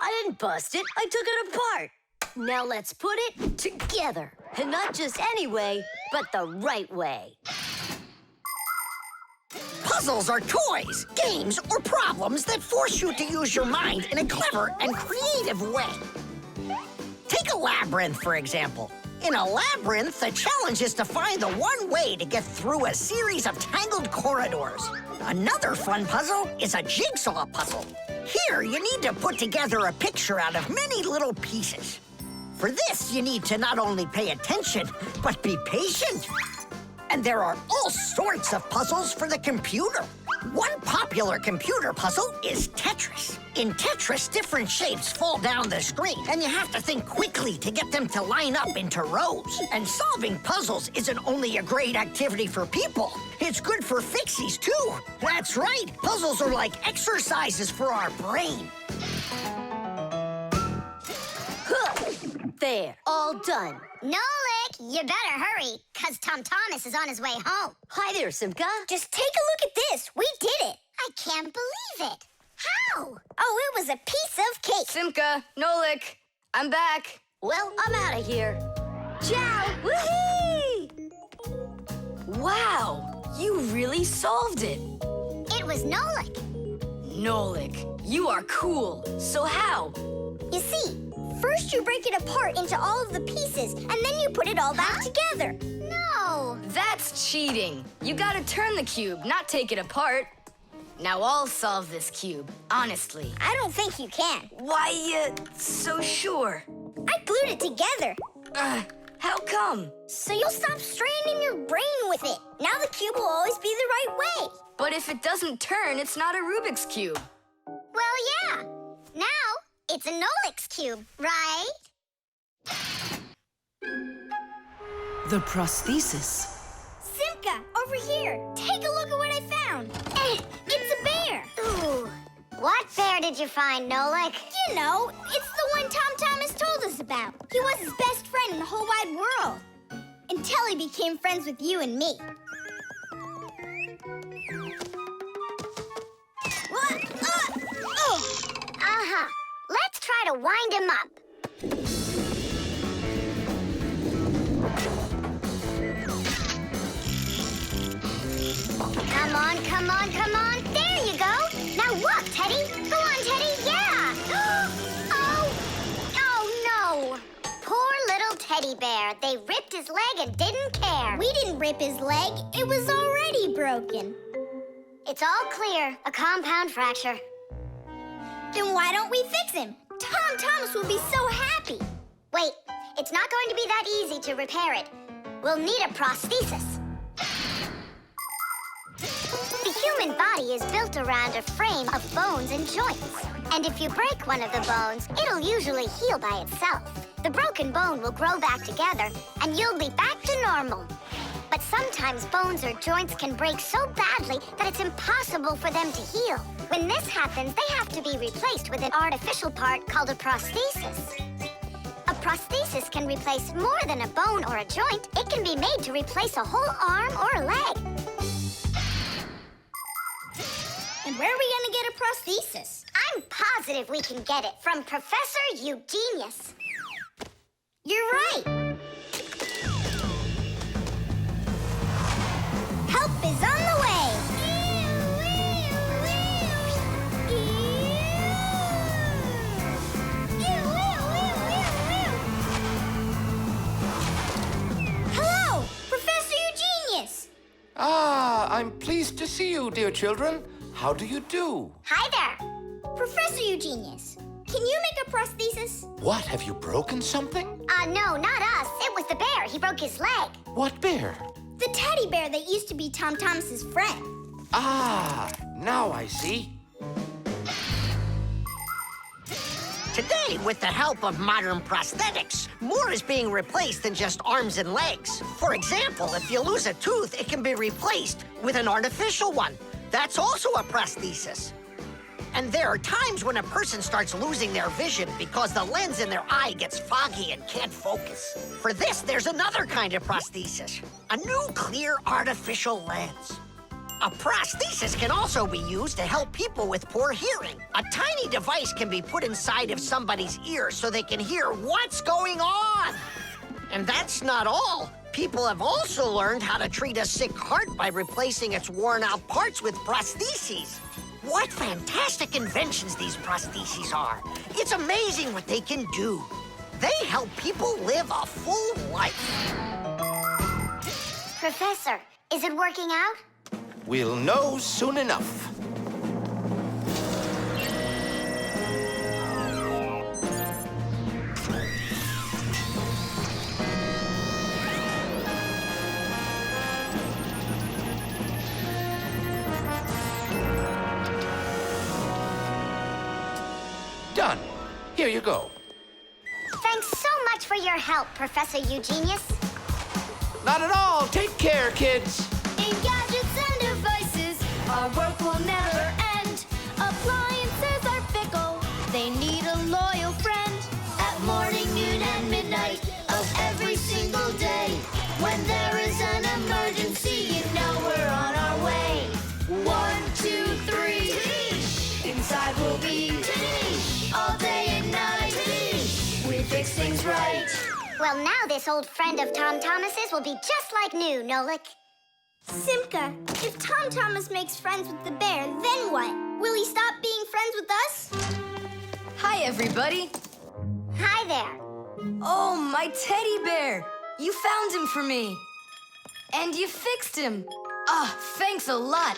I didn't bust it, I took it apart. Now let's put it together. And not just any way, but the right way. Puzzles are toys, games, or problems that force you to use your mind in a clever and creative way. Take a labyrinth, for example. In a labyrinth, the challenge is to find the one way to get through a series of tangled corridors. Another fun puzzle is a jigsaw puzzle. Here, you need to put together a picture out of many little pieces. For this, you need to not only pay attention, but be patient. And there are all sorts of puzzles for the computer. One popular computer puzzle is Tetris. In Tetris, different shapes fall down the screen, and you have to think quickly to get them to line up into rows. And solving puzzles isn't only a great activity for people, it's good for Fixies, too. That's right, puzzles are like exercises for our brain. There, all done. Nolik, you better hurry, 'cause Tom Thomas is on his way home. Hi there, Simka. Just take a look at this. We did it. I can't believe it. How? Oh, it was a piece of cake. Simka, Nolik, I'm back. Well, I'm out of here. Ciao! Woohoo! Wow, you really solved it. It was Nolik. Nolik, you are cool. So how? You see, first you break it apart into all of the pieces, and then you put it all back together. No. That's cheating. You gotta turn the cube, not take it apart. Now I'll solve this cube, honestly. I don't think you can. Why you so sure? I glued it together. How come? So you'll stop straining your brain with it. Now the cube will always be the right way. But if it doesn't turn, it's not a Rubik's Cube. Well, yeah. Now it's a Nolik's cube, right? The prosthesis. Simka, over here. Take a look at what I found. It's a bear. Ooh. What bear did you find, Nolik? You know, it's the one Tom Thomas told us about. He was his best friend in the whole wide world. Until he became friends with you and me. What? Uh-huh. Let's try to wind him up. Come on, come on, come on. There you go. Now walk, Teddy. Go on, Teddy. Yeah. Oh, no. Poor little teddy bear. They ripped his leg and didn't care. We didn't rip his leg. It was already broken. It's all clear. A compound fracture. Then why don't we fix him? Tom Thomas will be so happy. Wait, it's not going to be that easy to repair it. We'll need a prosthesis. The human body is built around a frame of bones and joints. And if you break one of the bones, it'll usually heal by itself. The broken bone will grow back together, and you'll be back to normal. But sometimes bones or joints can break so badly that it's impossible for them to heal. When this happens, they have to be replaced with an artificial part called a prosthesis. A prosthesis can replace more than a bone or a joint. It can be made to replace a whole arm or a leg. And where are we gonna get a prosthesis? I'm positive we can get it from Professor Eugenius. You're right. Help is on the way. Hello, Professor I'm pleased to see you, dear children. How do you do? Hi there. Professor Eugenius, can you make a prosthesis? What, have you broken something? No, not us. It was the bear. He broke his leg. What bear? The teddy bear that used to be Tom Thomas's friend. Ah, now I see. Today, with the help of modern prosthetics, more is being replaced than just arms and legs. For example, if you lose a tooth, it can be replaced with an artificial one. That's also a prosthesis. And there are times when a person starts losing their vision because the lens in their eye gets foggy and can't focus. For this, there's another kind of prosthesis, a new clear artificial lens. A prosthesis can also be used to help people with poor hearing. A tiny device can be put inside of somebody's ear so they can hear what's going on. And that's not all. People have also learned how to treat a sick heart by replacing its worn-out parts with prostheses. What fantastic inventions these prostheses are. It's amazing what they can do. They help people live a full life. Professor, is it working out? We'll know soon enough. Done. Here you go. Thanks so much for your help, Professor Eugenius. Not at all. Take care, kids. In gadgets and devices, our work will never end. Appliances are fickle, they need a loyal friend. At morning, noon, and midnight of every single day. When there is an emergency, you know we're on our way. 1, 2, 3. Inside we'll be all day and night. We fix things right. Well, now this old friend of Tom Thomas's will be just like new, Nolik. Simka, if Tom Thomas makes friends with the bear, then what? Will he stop being friends with us? Hi, everybody. Hi there. Oh, my teddy bear. You found him for me. And you fixed him. Ah, thanks a lot.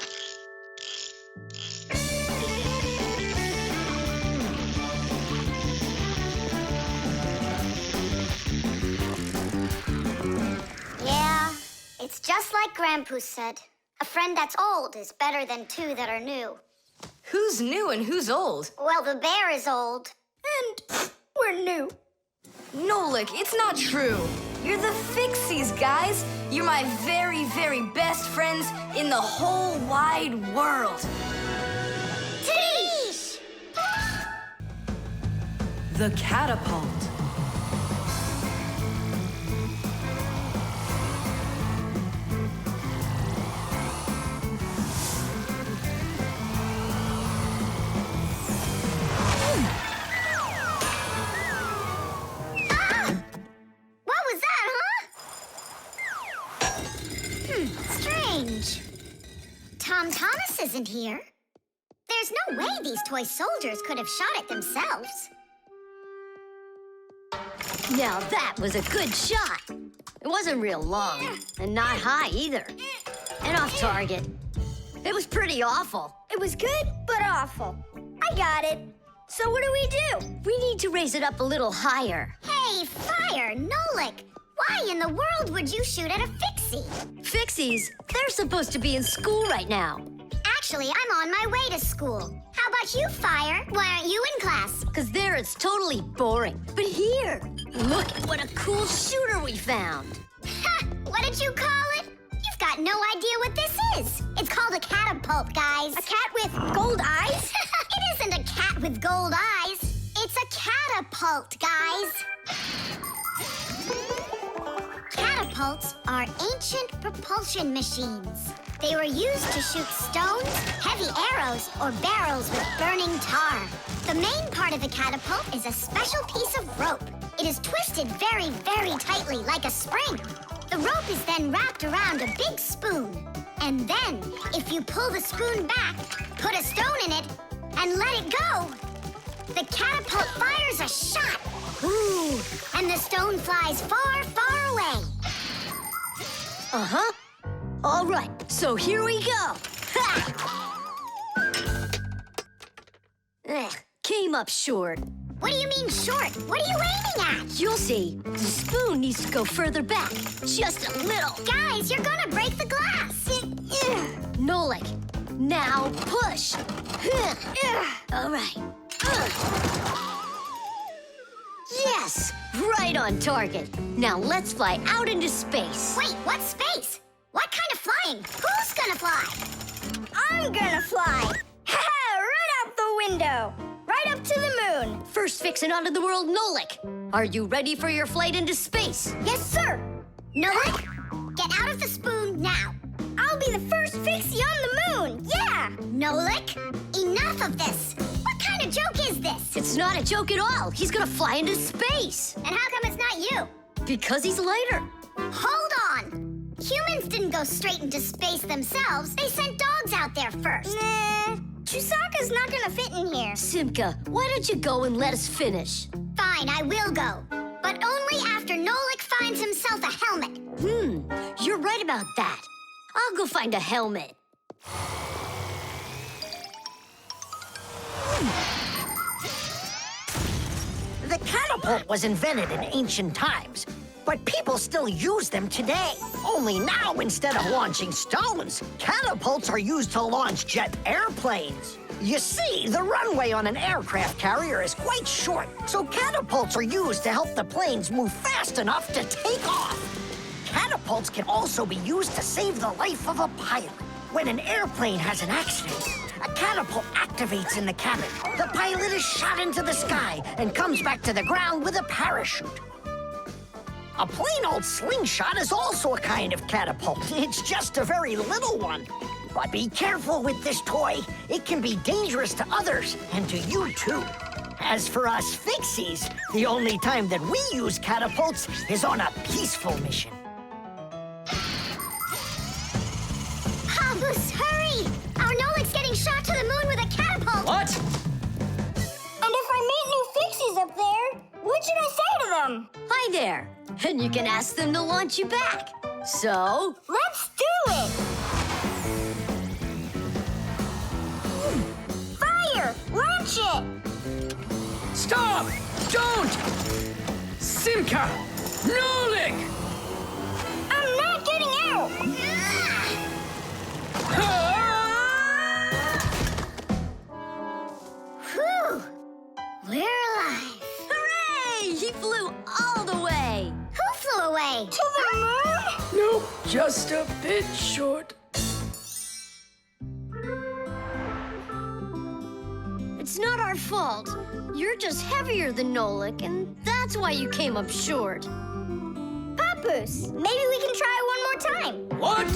Yeah, it's just like Grandpoo said. A friend that's old is better than two that are new. Who's new and who's old? Well, the bear is old. And we're new. Nolik, it's not true. You're the Fixies, guys. You're my very, very best friends in the whole wide world. Teesh! The catapult. Strange. Tom Thomas isn't here. There's no way these toy soldiers could have shot it themselves. Now that was a good shot. It wasn't real long, and not high either. And off target. It was pretty awful. It was good, but awful. I got it. So what do we do? We need to raise it up a little higher. Hey, fire, Nolik! Why in the world would you shoot at a Fixie? Fixies, they're supposed to be in school right now. Actually, I'm on my way to school. How about you, Fire? Why aren't you in class? Because there it's totally boring. But here, look at what a cool shooter we found. Ha! What did you call it? You've got no idea what this is. It's called a catapult, guys. A cat with gold eyes? It isn't a cat with gold eyes. It's a catapult, guys. Catapults are ancient propulsion machines. They were used to shoot stones, heavy arrows, or barrels with burning tar. The main part of the catapult is a special piece of rope. It is twisted very, very tightly like a spring. The rope is then wrapped around a big spoon. And then, if you pull the spoon back, put a stone in it, and let it go, the catapult fires a shot. Ooh, and the stone flies far, far away. Uh-huh. All right, so here we go. Ha! Came up short. What do you mean short? What are you aiming at? You'll see. The spoon needs to go further back. Just a little. Guys, you're gonna break the glass. Nolik, now push. All right. Yes, right on target. Now let's fly out into space. Wait, what space? What kind of flying? Who's gonna fly? I'm gonna fly. Right out the window. Right up to the moon. First fixin' onto the world, Nolik. Are you ready for your flight into space? Yes, sir. Nolik, get out of the spoon now. I'll be the first Fixie on the moon. Yeah. Nolik, enough of this. What kind of joke is this? It's not a joke at all. He's gonna fly into space. And how come it's not you? Because he's lighter. Hold on. Humans didn't go straight into space themselves. They sent dogs out there first. Nah, Chusaka's not gonna fit in here. Simka, why don't you go and let us finish? Fine, I will go. But only after Nolik finds himself a helmet. You're right about that. I'll go find a helmet. The catapult was invented in ancient times, but people still use them today. Only now, instead of launching stones, catapults are used to launch jet airplanes. You see, the runway on an aircraft carrier is quite short, so catapults are used to help the planes move fast enough to take off. Catapults can also be used to save the life of a pilot. When an airplane has an accident, a catapult activates in the cabin. The pilot is shot into the sky and comes back to the ground with a parachute. A plain old slingshot is also a kind of catapult. It's just a very little one. But be careful with this toy. It can be dangerous to others and to you too. As for us Fixies, the only time that we use catapults is on a peaceful mission. Habus, hurry! Our Nolik's getting shot to the moon with a catapult! What? And if I meet new Fixies up there, what should I say to them? Hi there. And you can ask them to launch you back. So? Let's do it! Fire! Launch it! Stop! Don't! Simka! Nolik! I'm not getting out! Whew! We're alive! Hooray! He flew all the way. Who flew away? To the moon? Nope, just a bit short. It's not our fault. You're just heavier than Nolik, and that's why you came up short. Papoose, maybe we can try one more time. What?